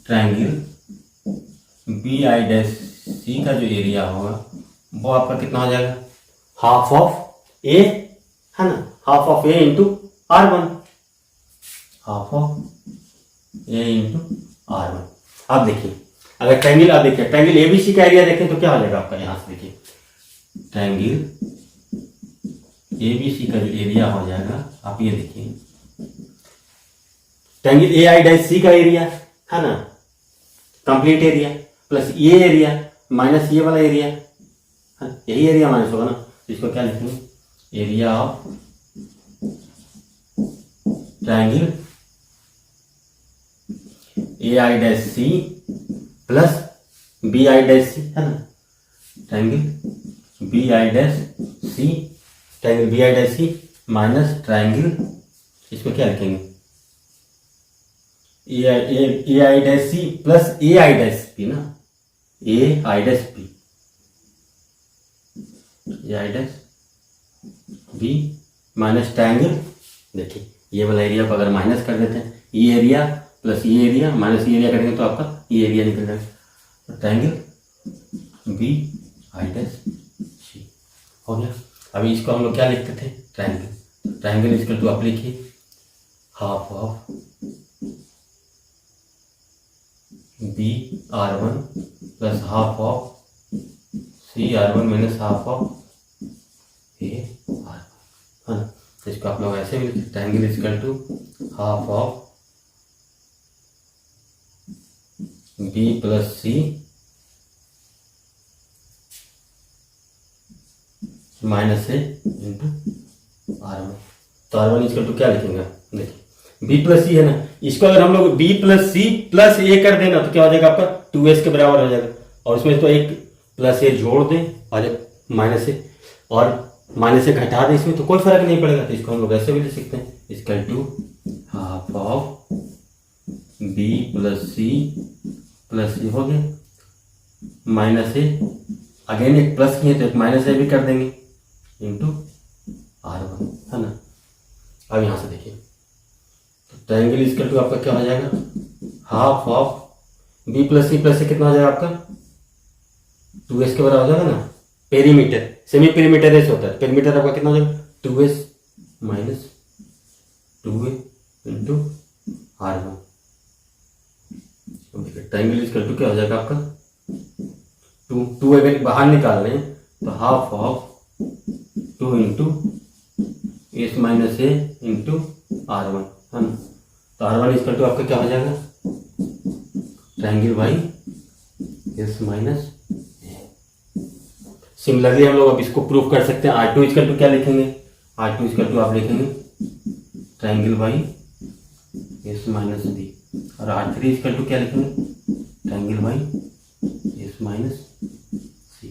ट्रायंगल बी आई डैश सी का जो एरिया होगा वो आपका कितना हो जाएगा, हाफ ऑफ ए है ना, half of A into R1, half of A into R1। अब देखिए अगर ट्रायंगल, अब देखिए ट्रायंगल एबीसी का एरिया देखें तो क्या हो जाएगा आपका, यहां से देखिए ट्रायंगल एबीसी का जो एरिया हो जाएगा, आप ये देखिए ट्रायंगल ए आई डैश सी का एरिया है ना, कंप्लीट एरिया प्लस ये एरिया माइनस ये वाला एरिया, यही एरिया माइनस होगा ना। इसको क्या लिखेंगे, area of triangle A I dash C plus B I dash C है ना, triangle B I dash C, triangle B I dash C minus triangle, इसको क्या लिखेंगे, A I dash C plus A I dash B ना, A I dash B, A I dash B minus triangle, देखिए ये वाला area को अगर minus कर देते हैं, ये एरिया प्लस ये एरिया माइनस ये एरिया करेंगे तो आपका ये एरिया निकल जाएगा, ट्रायंगल बी आई डैश सी हो गया। अभी इसको हम लोग क्या लिखते थे, ट्रायंगल, ट्रायंगल इसका टू आप लिखिए half of B R1 plus half of C R1 minus half of A R1 है ना। तो इसको आप लोग ऐसे भी लिखते, triangle equal to half of B plus C minus A into R1। तो R1 इक्वल टू क्या लिखेंगे, देखिए बी प्लस सी है ना, इसको अगर हम लोग बी प्लस सी प्लस ए कर देना तो क्या हो जाएगा आपका 2s के बराबर हो जाएगा, और उसमें तो एक प्लस ए जोड़ दें और एक माइनस ए, और माइनस से घटा दें, इसमें तो कोई फर्क नहीं पड़ेगा। तो इसको हम लोग ऐसे भी लिख सकते हैं, इसका two half of B plus C हो गया माइनस ए, अगेन एक प्लस किए तो एक माइनस ए भी कर देंगे इंटू R1 है ना। अब यहां से देखिए तो ट्रायंगल इसका टू आपका क्या हो जाएगा, हाफ ऑफ बी प्लस सी कितना हो जाएगा आपका 2s के बराबर हो जाएगा ना, पेरीमीटर सेमी पेरीमीटर रेस होता है, पेरीमीटर आपका कितना हो जाएगा 2s minus 2a into R1। Triangle equal to क्या हो जाएगा आपका 2 अगर बाहर निकाल रहे हैं तो half of 2 into S minus A into R1 है ना। तो R1 इक्वल टू आपका क्या हो जाएगा triangle by S minus A. Similarly हम लोग अब इसको प्रूफ कर सकते हैं। R2 इक्वल टू क्या लिखेंगे, R2 इक्वल टू आप लिखेंगे triangle by S minus B, और R3 इक्वल टू क्या लिखेंगे triangle by S minus C.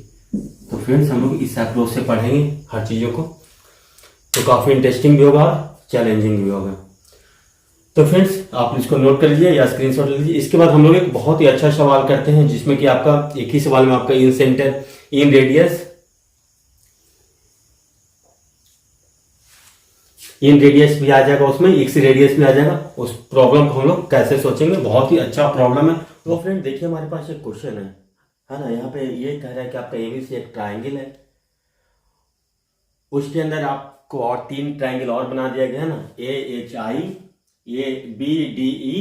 तो फ्रेंड्स हम लोग इस अप्रोच से पढ़ेंगे हर चीज़ों को, तो काफ़ी इंटरेस्टिंग भी होगा और चैलेंजिंग भी होगा। तो फ्रेंड्स आप इसको नोट कर लीजिए या स्क्रीनशॉट ले लीजिए। इसके बाद हम लोग एक बहुत ही अच्छा सवाल करते हैं जिसमें कि आपका एक ही सवाल में आपका इन सेंटर इन रेडियस भी आ जाएगा, उसमें एक्स रेडियस भी आ जाएगा। उस प्रॉब्लम को हम लोग कैसे सोचेंगे, बहुत ही अच्छा प्रॉब्लम है। तो फ्रेंड देखिए हमारे पास एक क्वेश्चन है ना। यहाँ पे ये कह रहा है कि आपका एबीसी एक ट्राइंगल है, उसके अंदर आपको और 3 ट्राइंगल और बना दिया गया है ना, AHI ABDE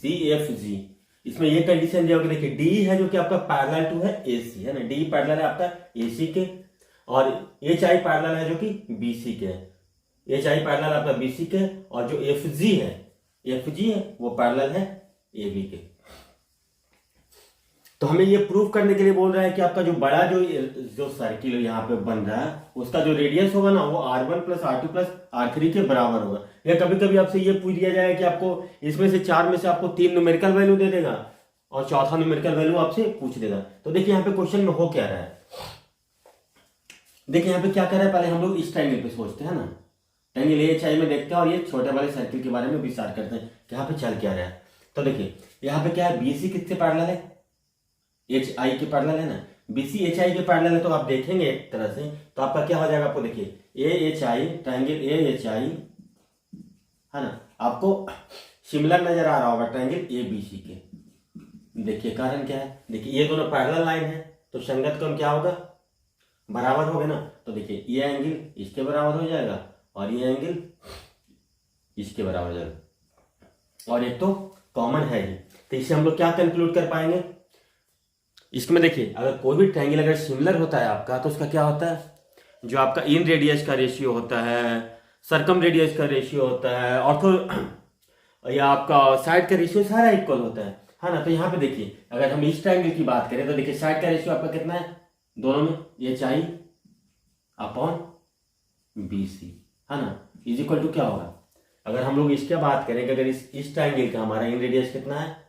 CFG। इसमें ये कंडीशन दिया होगा, देखिए डी है जो कि आपका पैरेलल टू है AC है ना, डी पैरेलल है आपका AC के, और HI पैरेलल है जो कि BC के है। HI पैरेलल आपका BC के, और जो FG है वो पैरेलल है AB के। तो हमें ये प्रूव करने के लिए बोल रहा है कि आपका जो बड़ा जो सर्किल यहाँ पे बन रहा है उसका जो रेडियस होगा ना वो R1 plus R2 plus R3 के बराबर होगा। या कभी कभी आपसे ये पूछ दिया जाएगा कि आपको इसमें से 4 में से आपको 3 न्यूमेरिकल वैल्यू दे देगा और चौथा न्यूमेरिकल वैल्यू आपसे पूछ देगा। तो देखिए यहाँ पे क्वेश्चन में हो क्या रहा है, देखिए यहाँ पे क्या कर रहा है, पहले हम लोग इस ट्रायंगल पे सोचते हैं ना, ट्रायंगल AHI में देखते हैं और ये छोटे वाले सर्किल के बारे में विचार करते हैं कि यहाँ पे चल क्या रहा है। तो देखिए यहाँ पे क्या है, BC किससे पैरेलल है, HI के पैरेलल है ना, BC HI के पैरेलल है। तो आप देखेंगे एक तरह से तो आपका क्या हो जाएगा, आपको देखिए AHI ट्रायंगल AHI है ना, आपको सिमिलर नजर आ रहा होगा ट्रायंगल ABC के। देखिए कारण क्या है, देखिए ये दोनों पैरेलल लाइन है तो संगत कोण क्या होगा, बराबर हो गए ना। तो देखिए ये एंगल इसके बराबर हो जाएगा और ये एंगल इसके बराबर हो जाएगा, और एक तो कॉमन है ही। तो इससे हम लोग क्या कंक्लूड कर पाएंगे, इसमें देखिए अगर कोई भी ट्रायंगल अगर सिमिलर होता है आपका तो उसका क्या होता है, जो आपका इन रेडियस का रेशियो होता है, सरकम रेडियस का रेशियो होता है, ऑर्थो या आपका साइड का रेशियो सारा इक्वल होता है ना। तो यहाँ पे देखिए अगर हम इस ट्रायंगल की बात करें तो देखिए साइड का रेशियो आपका कितना है दोनों में, HI अपॉन BC है ना, इज इक्वल टू क्या होगा। अगर हम लोग इसकी बात करें कि अगर इस ट्रायंगल का हमारा इन रेडियस कितना है,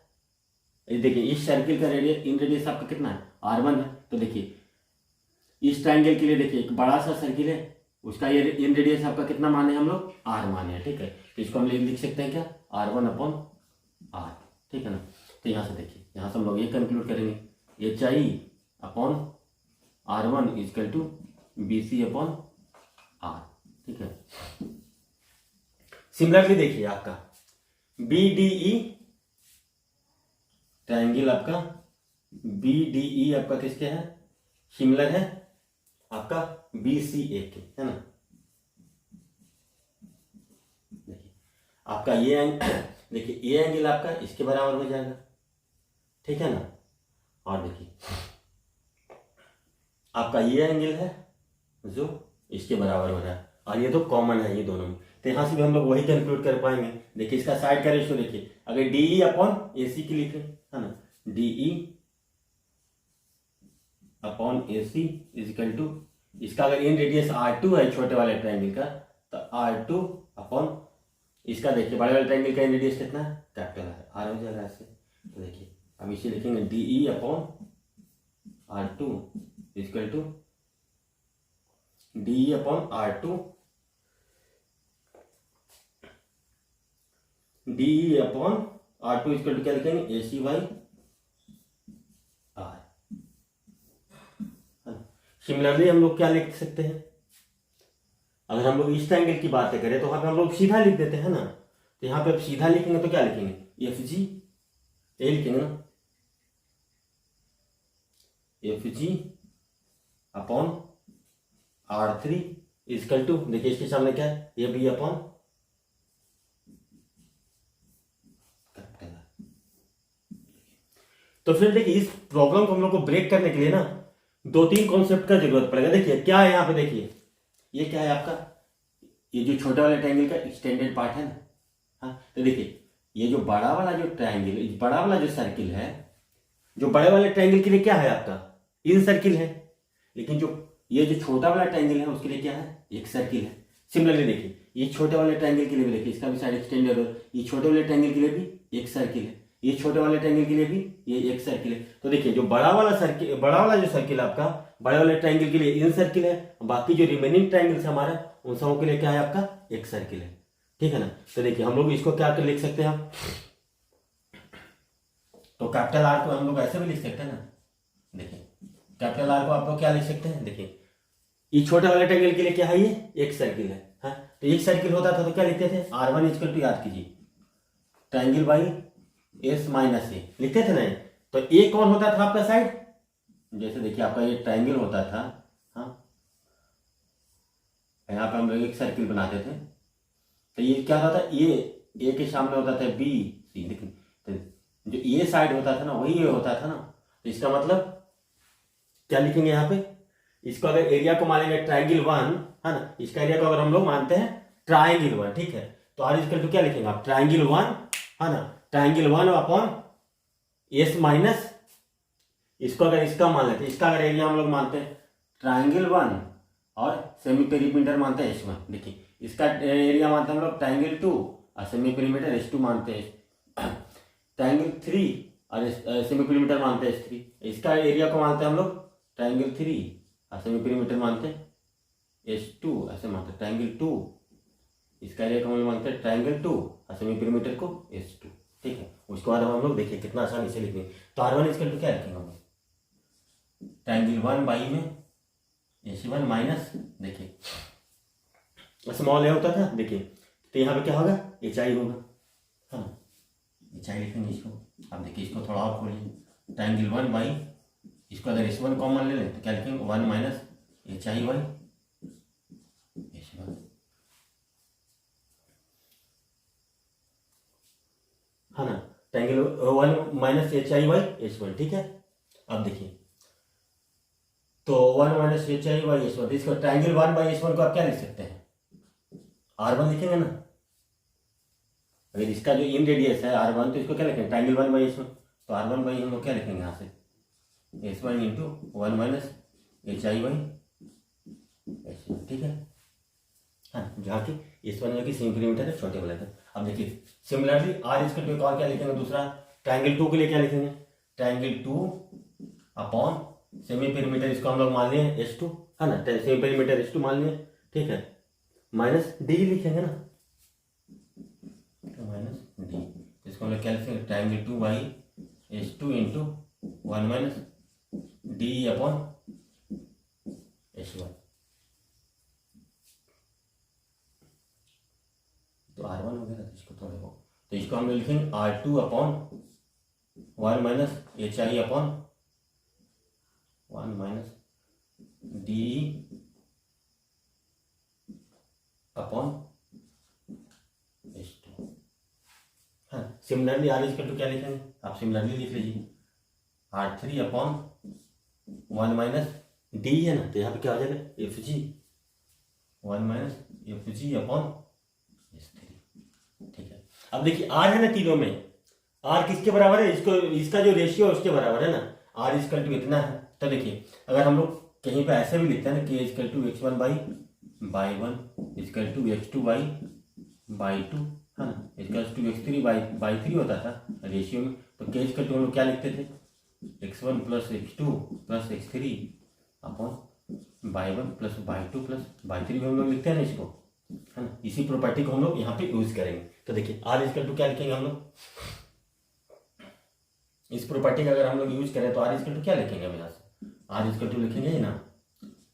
देखिए इस सर्किल का रेडियस इन रेडियस आपका कितना है R1 है। तो देखिए इस ट्रायंगल के लिए देखिए एक बड़ा सा सर्किल है, उसका ये इन रेडियस आपका कितना माने हम लोग R माने हैं, ठीक है। तो इसको हम लिख सकते हैं क्या R1 अपॉन R, ठीक है ना। तो यहाँ से देखिए यहाँ से हम लोग ये कंक्लूड करेंगे HI upon R1 equal to BC upon R, ठीक है। सिमिलरली देखिए आपका BDE ट्रायंगल आपका BDE आपका किसके है, सिमिलर है आपका BCA के, है ना। देखिए आपका ये देखिए ये एंगल आपका इसके बराबर हो जाएगा, ठीक है ना। और देखिए आपका ये एंगल है जो इसके बराबर हो रहा है, और ये तो कॉमन है ये दोनों में। तो यहां से भी हम लोग वही कंक्लूड कर पाएंगे। देखिए इसका साइड का रेशियो देखिए अगर DE अपॉन AC की लिखें है ना, DE upon AC equal to, इसका अगर इन रेडियस R2 है छोटे वाले ट्रायंगल का तो R2 अपॉन इसका देखिए बड़े वाले ट्रायंगल का इन रेडियस कितना है कैपिटल है R हो जाएगा ऐसे। तो देखिए अब इसे लिखेंगे DE upon R2 equal to DE upon R2 DE upon R2 equal to क्या लिखेंगे AC बाई R। सिमिलरली हम लोग क्या लिख सकते हैं, अगर हम लोग इस ट्रायंगल की बातें करें तो वहां पे हम लोग सीधा लिख देते हैं ना। तो यहाँ पे अब सीधा लिखेंगे तो क्या लिखेंगे FG ए लिखेंगे ना, FG upon R3 is equal to, देखिए इसके सामने क्या है, ये B अपॉन कैपिटल R। तो फिर देखिए इस प्रॉब्लम को हम लोग को ब्रेक करने के लिए ना 2-3 कॉन्सेप्ट का जरूरत पड़ेगा। देखिए क्या है यहाँ पे, देखिए ये क्या है आपका, ये जो छोटे वाले ट्रायंगल का एक्सटेंडेड पार्ट है ना। हाँ, तो देखिए ये जो बड़ा वाला जो ट्रायंगल, बड़ा वाला जो सर्किल है, जो बड़े वाले ट्रायंगल के लिए क्या है आपका, इन सर्किल है, लेकिन जो ये जो छोटा वाला ट्रायंगल है उसके लिए क्या है, एक सर्किल है। सिमिलरली देखिए ये छोटे वाले ट्रायंगल के लिए भी देखिए इसका भी साइड एक्सटेंडेड है, ये छोटे वाले ट्रायंगल के लिए भी एक सर्किल है, ये छोटे वाले ट्रायंगल के लिए भी ये एक सर्किल है। तो देखिए जो बड़ा वाला सर्किल, बड़ा वाला जो सर्किल आपका बड़े वाले ट्रायंगल के लिए इन सर्किल है, बाकी जो रिमेनिंग ट्रायंगल्स हमारा उन सबों के लिए क्या है आपका, एक सर्किल है। ठीक है ना। तो देखिए हम लोग इसको क्या कर लिख सकते हैं आप, तो कैपिटल आर को हम लोग ऐसे भी लिख सकते हैं ना। देखिए कैपिटल आर को आप लोग क्या लिख सकते हैं, देखिए ये छोटे वाले ट्रायंगल के लिए क्या है, ये एक सर्किल है। हाँ, तो एक सर्किल होता था तो क्या लिखते थे, R1 इक्वल टू, याद कीजिए, ट्रायंगल बाई S माइनस ए लिखते थे ना। तो ए कौन होता था आपका साइड, जैसे देखिए आपका ये ट्रायंगल होता था, हाँ यहाँ पे हम लोग एक सर्किल बनाते थे, तो ये क्या होता था, ये ए के सामने होता था बी सी, लेकिन तो जो ये साइड होता था ना वही ये होता था ना। तो इसका मतलब क्या लिखेंगे यहाँ पे, इसको अगर एरिया को मानेंगे ट्रायंगल 1 है ना, इसका एरिया को अगर हम लोग मानते हैं ट्रायंगल 1, ठीक है, तो आर इक्वल टू क्या लिखेंगे आप, ट्रायंगल 1 है ना, ट्रायंगल 1 अपॉन एस माइनस, इसको अगर इसका मान लेते हैं, इसका अगर एरिया हम लोग मानते हैं ट्रायंगल 1 और सेमी पेरीमीटर मानते हैं S1, देखिए इसका एरिया मानते हैं हम लोग ट्रायंगल 2 और सेमी पेरीमीटर S2 मानते हैं, ट्रायंगल 3 और सेमी पेरीमीटर मानते हैं S3, इसका एरिया को मानते हैं हम लोग ट्रायंगल 3 और सेमी पेरीमीटर मानते हैं S2, ऐसे मानते हैं ट्रायंगल 2, इसका एरिया को हम लोग मानते हैं ट्रायंगल 2 और सेमी पेरीमीटर को S2। ठीक है, उसके बाद हम लोग देखिए कितना आसानी से लिखेंगे। तो R1 इक्वल टू क्या लिखेंगे हम लोग, ट्रायंगल 1 बाई में S1 माइनस, देखिए स्मॉल ए होता था, देखिए तो यहाँ पे क्या होगा, HI होगा, हाँ HI लिखेंगे इसको। अब देखिए इसको थोड़ा और खोलिए, ट्रायंगल 1 बाई, इसको अगर S1 कॉमन ले लें तो क्या लिखेंगे, 1 माइनस HI बाई S1, है ना, triangle 1 minus HI by S1। ठीक है, अब देखिए तो 1 माइनस HI बाई S1, इसको ट्रायंगल 1 बाई S1 को आप क्या लिख सकते हैं, R1 लिखेंगे ना। अगर इसका जो इन रेडियस है R1 तो इसको क्या लिखेंगे, ट्रायंगल 1 बाई S1, तो R1 बाई हम लोग क्या लिखेंगे यहाँ से, S1 into 1 minus HI by S1। ठीक है, हाँ, जहाँ की S1 जो कि सेमी पेरीमीटर है छोटे वाले थे। अब देखिए सिमिलरली R इसके टू और क्या लिखेंगे, दूसरा ट्रायंगल 2 के लिए क्या लिखेंगे, ट्रायंगल 2 अपॉन सेमी पेरीमीटर, इसको हम लोग मान लिए S2 है ना, सेमी पेरीमीटर S2 मान लिए, ठीक है, माइनस D लिखेंगे ना, तो माइनस D, इसको हम लोग क्या लिखेंगे, triangle 2 by S2 into 1 minus D upon S1। तो R1 हो गया था, तो इसको थोड़े को, तो इसको हम लोग लिखेंगे R2 upon 1 minus HI upon 1 minus D upon S2। हाँ, सिमिलरली R इक्वल टू क्या लिखेंगे, आप सिमिलरली लिख लीजिए, R3 अपॉन 1 माइनस D है ना, तो यहाँ पे क्या हो जाएगा, FG 1 minus FG upon S3। ठीक है, अब देखिए R है ना तीनों में, R किसके बराबर है, इसको, इसका जो रेशियो है उसके बराबर है ना, R इक्वल टू इतना है। तो देखिए अगर हम लोग कहीं पे ऐसे भी लिखते हैं ना कि equal to x1 by 1 equal to x2 by 2 है ना, इक्वल टू x3 बाई 3 होता था रेशियो में, तो k इक्वल टू हम लोग क्या लिखते थे, x1 plus x2 plus x3 upon by 1 plus by 2 plus by 3 हम लोग लिखते हैं ना इसको, है ना। इसी प्रॉपर्टी को हम लोग यहाँ पे यूज करेंगे। तो देखिए R इक्वल टू क्या लिखेंगे हम लोग, इस प्रॉपर्टी का अगर हम लोग यूज करें तो R इक्वल टू क्या लिखेंगे हम यहाँ से, R इक्वल टू लिखेंगे ना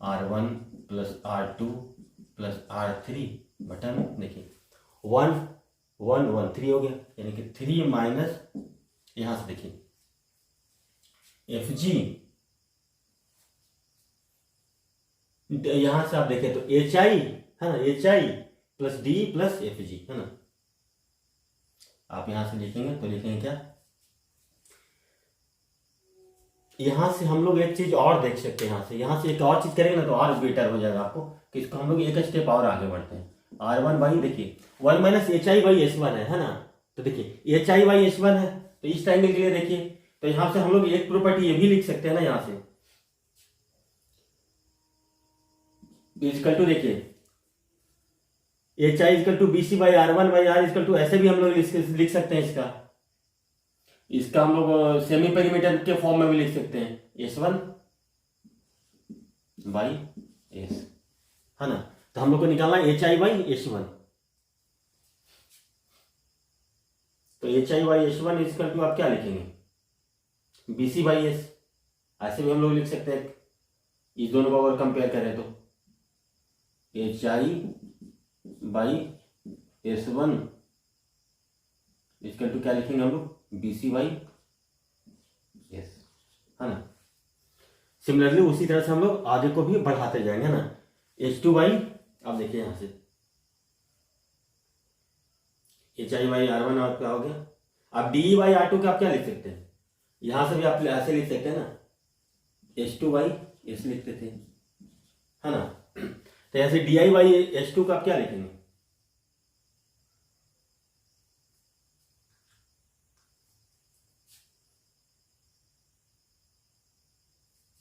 R1 plus R2 plus R3 बटा में, देखिए 1 1 1 3 हो गया, यानी कि 3 माइनस यहाँ से देखिए FG यहां से आप देखें तो एच आई है ना, H I plus D plus F G है ना। आप यहां से लिखेंगे तो लिखेंगे क्या, यहां से हम लोग एक चीज और देख सकते हैं, यहां से एक और चीज करेंगे ना तो और बेटर हो जाएगा आपको कि इसको हम लोग एक स्टेप और आगे बढ़ते हैं। आर वन बाई देखिए one minus H I by S one है ना। तो देखिए H I by S one है तो इस ट्रायंगल के लिए देखिए, तो यहां से हम लोग एक प्रॉपर्टी ये भी लिख सकते हैं ना, यहां से इजकल टू देखिए H I equal to B C by R one by R equal to, ऐसे भी हम लोग लिख सकते हैं इसका हम लोग सेमी पेरीमीटर के फॉर्म में भी लिख सकते हैं एस वन बाई एस है ना। तो हम लोग को निकालना है H I by S one, तो H I by S one equal to आप क्या लिखेंगे बी सी बाई एस, ऐसे भी हम लोग लिख सकते हैं इस दोनों को अगर कंपेयर करें तो H I by S one equal to क्या लिखेंगे हम लोग बी सी बाई एस है ना। सिमिलरली उसी तरह से हम लोग आगे को भी बढ़ाते जाएंगे ना, एच टू बाई, अब देखिए यहां से H I by R one और क्या हो गया, अब डी बाई आर टू का आप क्या लिख सकते हैं, यहां से भी आप ऐसे लिख सकते हैं ना एच टू बाई एस लिखते थे है ना। तो ऐसे D I by H to का आप क्या लिखेंगे,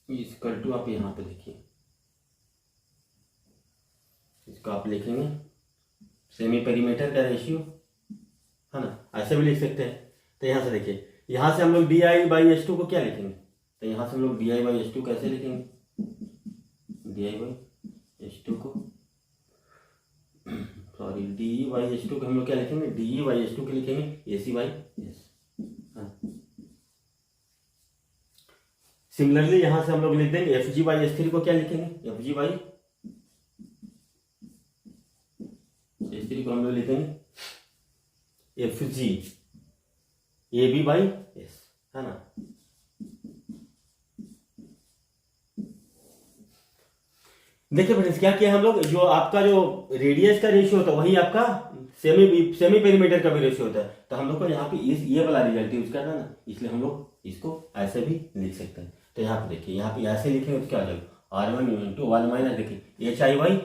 इक्वल टू आप यहां पे देखिए इसको आप लिखेंगे सेमी पेरीमीटर का रेशियो है ना, ऐसे भी लिख सकते हैं। तो यहां से देखिए यहां से हम लोग D I by H two को क्या लिखेंगे, तो यहां से हम लोग D I by H two कैसे लिखेंगे, D I by H two को sorry D by H two को हम लोग क्या लिखेंगे, डी बाई एच टू के लिखेंगे A C by S. Similarly यहां से हम लोग लिख देंगे F G by S three को क्या लिखेंगे, F G by S three को हम लोग लिखेंगे F G A B by S है ना। देखिए फ्रेंड्स क्या किया हम लोग, जो आपका जो रेडियस का रेशियो होता है वही आपका सेमी पेरीमीटर का भी रेशियो होता है। तो हम लोग को यहाँ पे ये वाला रिजल्ट यूज करना है ना, इसलिए हम लोग इसको ऐसे भी लिख सकते हैं। तो यहाँ पे देखिए यहाँ पे ऐसे लिखेंगे तो क्या हो जाएगा R one into one minus देखिए H I by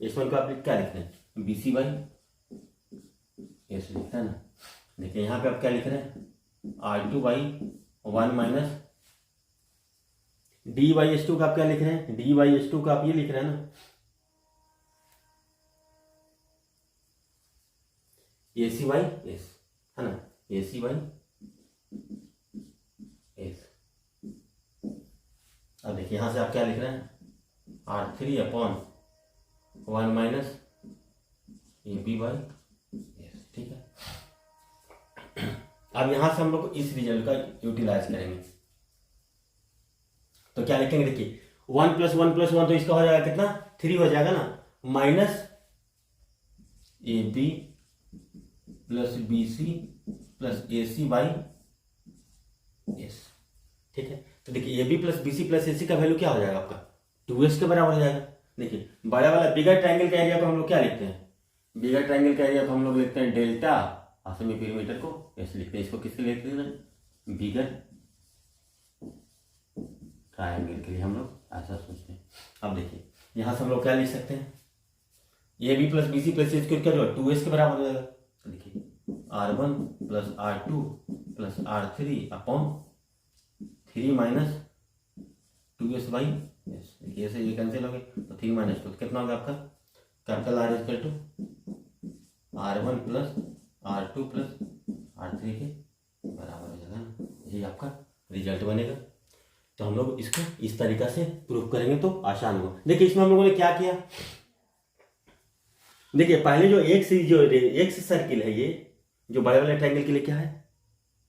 S one को आप क्या लिख रहे हैं बी सी वाई एस लिखता है ना। देखिए यहाँ पे आप क्या लिख रहे हैं R two by one minus D by S two का आप क्या लिख रहे हैं, डी बाई एस टू का आप ये लिख रहे हैं ना ए सी बाई एस है ना, ए सी बाई एस। अब देखिए यहां से आप क्या लिख रहे हैं R three upon one minus A B by S, ठीक है। अब यहां से हम लोग इस रिजल्ट का यूटिलाइज करेंगे तो क्या लिखेंगे, देखिए one plus one plus one तो इसका हो जाएगा कितना थ्री हो जाएगा ना, minus A b plus b c plus a C by S, ठीक है। तो देखिए a b plus b c plus a c का वैल्यू क्या हो जाएगा आपका 2s के बराबर हो जाएगा। देखिए बड़ा वाला बिगर ट्रायंगल का एरिया को हम लोग क्या लिखते हैं, बिगर ट्रायंगल का एरिया को हम लोग लिखते हैं डेल्टा और सेमी पेरीमीटर को ऐसे लिखते हैं, इसको किसके लिए लिखते हैं बिगर ट्रायंगल के लिए हम लोग ऐसा सोचते हैं। अब देखिए यहां से हम लोग क्या लिख सकते हैं ए b plus b c plus a क्या जो 2s के बराबर हो जाएगा। तो देखिए r one plus are two plus are three upon three minus two s by s, देखिए ऐसे ये कैंसिल हो गए तो थ्री माइनस टू कितना होगा आपका capital R equal to R one plus are two plus are three के बराबर हो जाएगा ना, ये आपका रिजल्ट बनेगा। तो हम लोग इसको इस तरीका से प्रूफ करेंगे तो आसान होगा। देखिए इसमें हम लोगों ने क्या किया, देखिए पहले जो एक्स सर्किल है ये जो बड़े वाले ट्रायंगल के लिए क्या है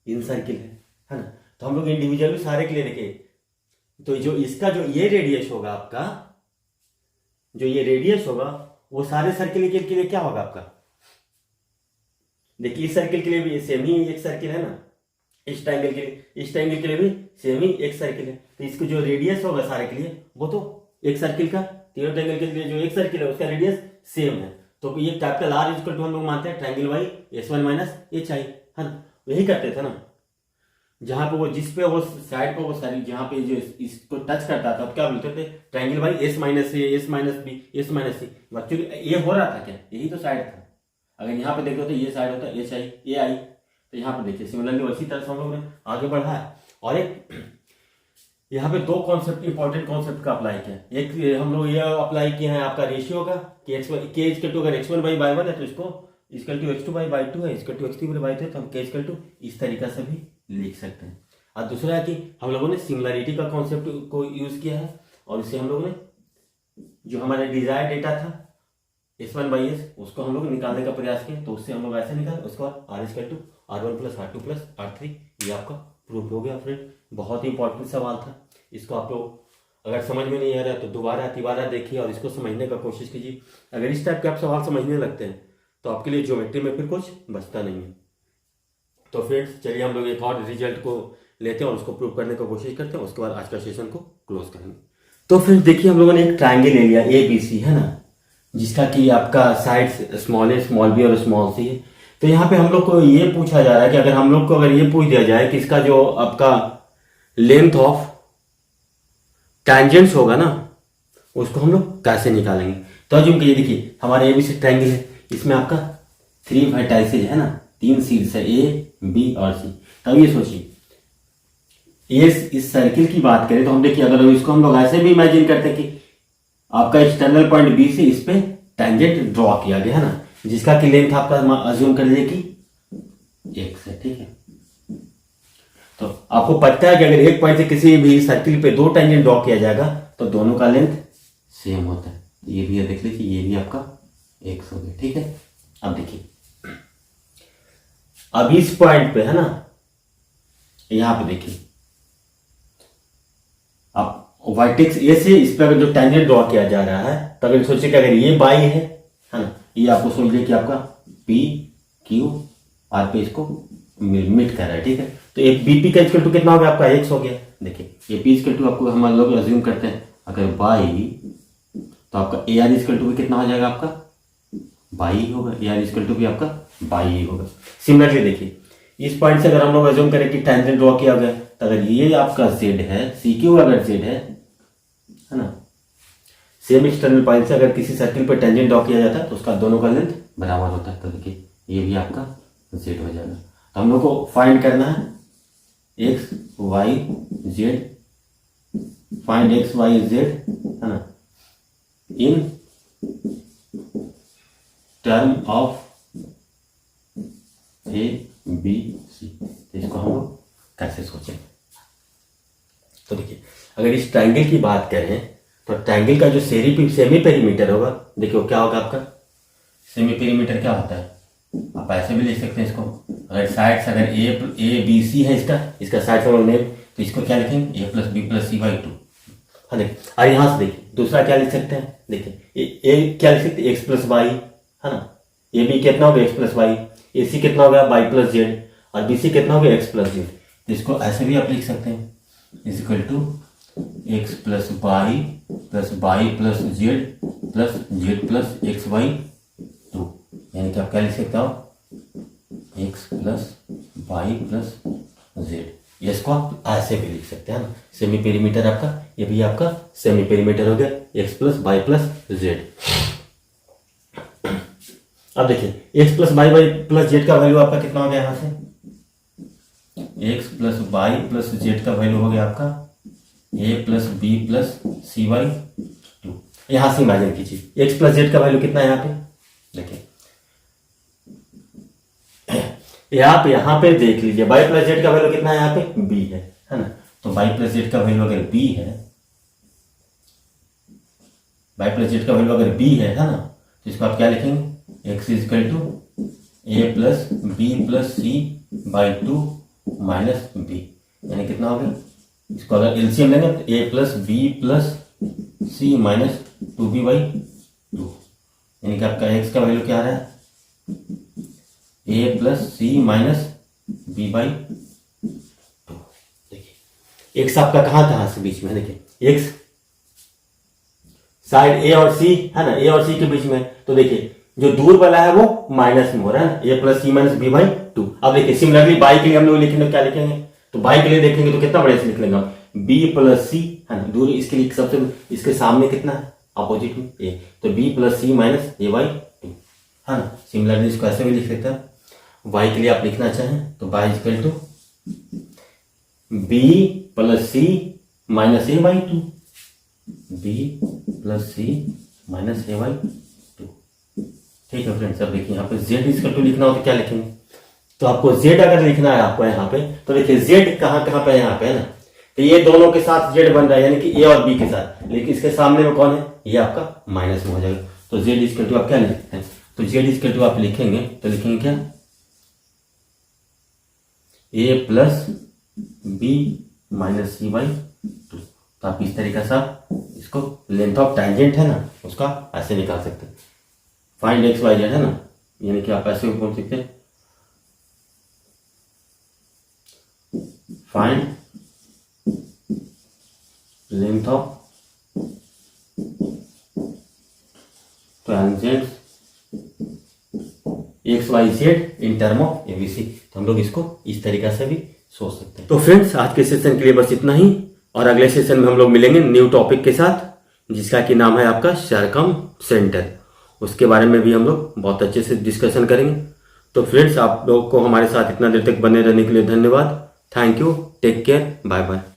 इन सर्किल है ना। तो हम लोग इंडिविजुअली सारे के लिए देखिए तो जो इसका जो ये रेडियस होगा आपका, जो ये रेडियस होगा वो सारे सर्किल के लिए क्या होगा आपका, देखिए इस सर्किल के लिए भी सेम ही एक सर्किल है ना, इस ट्रायंगल के लिए इस ट्रायंगल के लिए भी सेम ही एक सर्किल है। तो इसको जो रेडियस होगा सारे के लिए वो तो एक सर्किल का तीनों ट्रायंगल के लिए जो एक सर्किल है उसका रेडियस सेम है। तो ये कैपिटल आर इक्वल टू हम लोग मानते हैं triangle Y S1 minus HI, है ना। यही करते थे ना, जहां पे वो जिस पे वो साइड पे वो सारी जहां पे जो इसको टच करता था तो क्या बोलते थे, triangle Y S minus A, S minus B, S minus C। Actually ये हो रहा था क्या, यही तो साइड था। अगर यहाँ पे देखो तो ये साइड होता है HI AI, तो यहाँ पे देखिए सिमिलरली उसी तरह से हम लोग ने आगे बढ़ा है। और एक यहाँ पे दो कॉन्सेप्ट, इंपॉर्टेंट कॉन्सेप्ट का अप्लाई किया। एक हम लोग ये अप्लाई किए हैं आपका रेशियो का कि के इक्वल टू अगर x1 बाई y1 है तो इसको equal to x2 by y2 है, equal to x3 by y2 है, तो हम के इक्वल टू इस तरीका से भी लिख सकते हैं। और दूसरा है कि हम लोगों ने सिमिलरिटी का कॉन्सेप्ट को यूज किया है और इससे हम लोगों ने जो हमारा डिजायर डेटा था S1 बाई S उसको हम लोग निकालने का प्रयास किया। तो उससे हम लोग ऐसे निकाले, उसके बाद R equal to R1 plus R2 plus R3, ये आपका प्रूफ हो गया फ्रेंड। बहुत ही इंपॉर्टेंट सवाल था। इसको आप लोग अगर समझ में नहीं आ रहा है तो दोबारा तिबारा देखिए और इसको समझने का कोशिश कीजिए। अगर इस टाइप के आप सवाल समझने लगते हैं तो आपके लिए ज्योमेट्री में फिर कुछ बचता नहीं है। तो फ्रेंड्स चलिए हम लोग एक और रिजल्ट को लेते हैं और उसको प्रूव करने की कोशिश करते हैं, उसके बाद आज का सेशन को क्लोज करेंगे। तो फ्रेंड्स देखिए हम लोगों ने एक ट्राइंगल ले लिया ABC, है ना, जिसका कि आपका साइड स्मॉल ए, स्मॉल बी और स्मॉल सी है। तो यहाँ पे हम लोग को ये पूछा जा रहा है कि अगर हम लोग को अगर ये पूछ दिया जाए कि इसका जो आपका लेंथ ऑफ टैंजेंट्स होगा ना उसको हम लोग कैसे निकालेंगे। तो अज्यूम कीजिए, देखिए हमारा ABC ट्राइंगल है, इसमें आपका 3 वर्टाइसेज है ना, 3 शीर्ष है A, B और C। तब ये सोचिए इस सर्किल की बात करें तो हम देखिए अगर इसको हम लोग ऐसे भी इमेजिन करते हैं कि आपका एक्सटर्नल पॉइंट B से इस पे टेंजेंट ड्रॉ किया गया है ना, जिसका कि लेंथ आपका अज्यूम कर लीजिए कि x है, ठीक है। तो आपको पता है कि अगर एक पॉइंट से किसी भी सर्किल पे 2 टेंजेंट ड्रॉ किया जाएगा तो दोनों का लेंथ सेम होता है। तो ये भी देख लीजिए, ये भी आपका x हो गया, ठीक है। अब देखिए अब इस पॉइंट पे है ना, यहां पे देखिए आप वर्टेक्स A से इस पर अगर जो टेंजेंट ड्रॉ किया जा रहा है तो अगर सोचिए कि अगर ये बाई है ना, ये आपको समझ लीजिए कि आपका P Q R पे इसको मिट कर रहा है, ठीक है। तो एक BP का इक्वल टू कितना हो गया आपका x हो गया। देखिए ये P इक्वल टू आपको हम लोग अज्यूम करते हैं अगर बाई तो आपका AR इक्वल टू भी कितना हो जाएगा आपका बाई होगा, AR इक्वल टू भी आपका बाई होगा। सिमिलरली देखिए इस पॉइंट से अगर हम लोग अज्यूम करें कि टेंजेंट ड्रॉ किया गया तो अगर ये आपका Z है, CQ अगर Z है ना, सेम एक्सटर्नल पॉइंट से अगर किसी सर्किल पर टेंजेंट ड्रॉ किया जाता है तो उसका दोनों का लेंथ बराबर होता है। तो देखिए ये भी आपका Z हो जाएगा। तो हम लोग को फाइंड करना है x y z, find x y z, है ना, इन term of A B C। तो इसको हम लोग कैसे सोचें। तो देखिए अगर इस ट्रायंगल की बात करें तो ट्रायंगल का जो सेमी पेरीमीटर होगा, देखिए क्या होगा आपका सेमी पेरीमीटर क्या होता है, आप ऐसे भी लिख सकते हैं इसको। अगर साइड्स अगर A B C है इसका साइड हम लोग नेम, तो इसको क्या लिखेंगे A plus B plus C by 2। हाँ देखिए, और यहाँ से देखिए दूसरा क्या लिख सकते हैं, देखिए A क्या लिख सकते हैं x प्लस वाई, है ना, AB कितना हो गया x प्लस वाई, AC कितना हो गया y प्लस जेड और BC कितना हो गया x प्लस जेड। इसको ऐसे भी आप लिख सकते हैं is equal to x plus Y plus Z plus X Y 2। यानी कि आप क्या लिख सकते हो x plus Y plus Z. इसको आप ऐसे भी लिख सकते हैं ना, सेमी पेरीमीटर आपका, ये भी आपका सेमी पेरीमीटर हो गया x plus Y plus Z. अब देखिए x plus Y plus Z का वैल्यू आपका कितना हो गया, यहां से x plus Y plus Z का वैल्यू हो गया आपका a plus B plus C by 2। यहां से इमेजिन कीजिए x प्लस जेड का वैल्यू कितना है यहाँ पे, देखिए आप यहाँ पे देख लीजिए y प्लस जेड का वैल्यू कितना है यहाँ पे b है ना। तो y प्लस जेड का वैल्यू अगर b है, y प्लस जेड का वैल्यू अगर b है ना, तो इसको आप क्या लिखेंगे x is equal to a plus B plus C by 2 minus B. यानी कितना हो गया, इसको अगर एलसीएम लेंगे तो a plus B plus C minus 2b by 2। यानी कि आपका x का वैल्यू क्या आ रहा है a plus C minus B by 2। देखिए x आपका कहाँ था से बीच में, देखिए x साइड ए और सी है ना, ए और सी के बीच में, तो देखिए जो दूर वाला है वो माइनस में हो रहा है ना, a plus C minus B by 2। अब देखिए सिमिलरली बाई के लिए हम लोग लिखेंगे, क्या लिखेंगे, तो बाई के लिए देखेंगे तो कितना बड़े से लिख लेंगे, बी प्लस सी है ना, दूर इसके लिए सबसे इसके सामने कितना है, अपोजिट में ए, तो B plus C minus A by 2 है ना। सिमिलरली इसको ऐसे भी लिख सकते हैं, वाई के लिए आप लिखना चाहें तो by equal to B plus C minus A by 2, B plus C minus A by 2। ठीक है फ्रेंड्स, अब देखिए यहाँ पे z इक्वल टू लिखना हो तो क्या लिखेंगे, तो आपको z अगर लिखना है आपको यहाँ पे, तो देखिए z कहाँ कहाँ पे है, यहाँ पे है ना, तो ये दोनों के साथ z बन रहा है यानी कि a और b के साथ, लेकिन इसके सामने में कौन है, ये आपका माइनस में हो जाएगा, तो z इक्वल टू आप क्या लिखते हैं, तो z इक्वल टू आप लिखेंगे तो लिखेंगे क्या, a plus B minus C by 2। तो आप इस तरीके से आप इसको लेंथ ऑफ टैंजेंट है ना उसका ऐसे निकाल सकते हैं, फाइंड एक्स वाई जेड है ना, यानी कि आप ऐसे भी बोल सकते हैं, find length of tangent X Y Z in term of ABC. तो हम लोग इसको इस तरीके से भी सोच सकते हैं। तो फ्रेंड्स आज के सेशन के लिए बस इतना ही, और अगले सेशन में हम लोग मिलेंगे न्यू टॉपिक के साथ, जिसका कि नाम है आपका सर्कम सेंटर। उसके बारे में भी हम लोग बहुत अच्छे से डिस्कशन करेंगे। तो फ्रेंड्स आप लोग को हमारे साथ इतना देर तक बने रहने के लिए धन्यवाद। Thank you, take care, bye bye.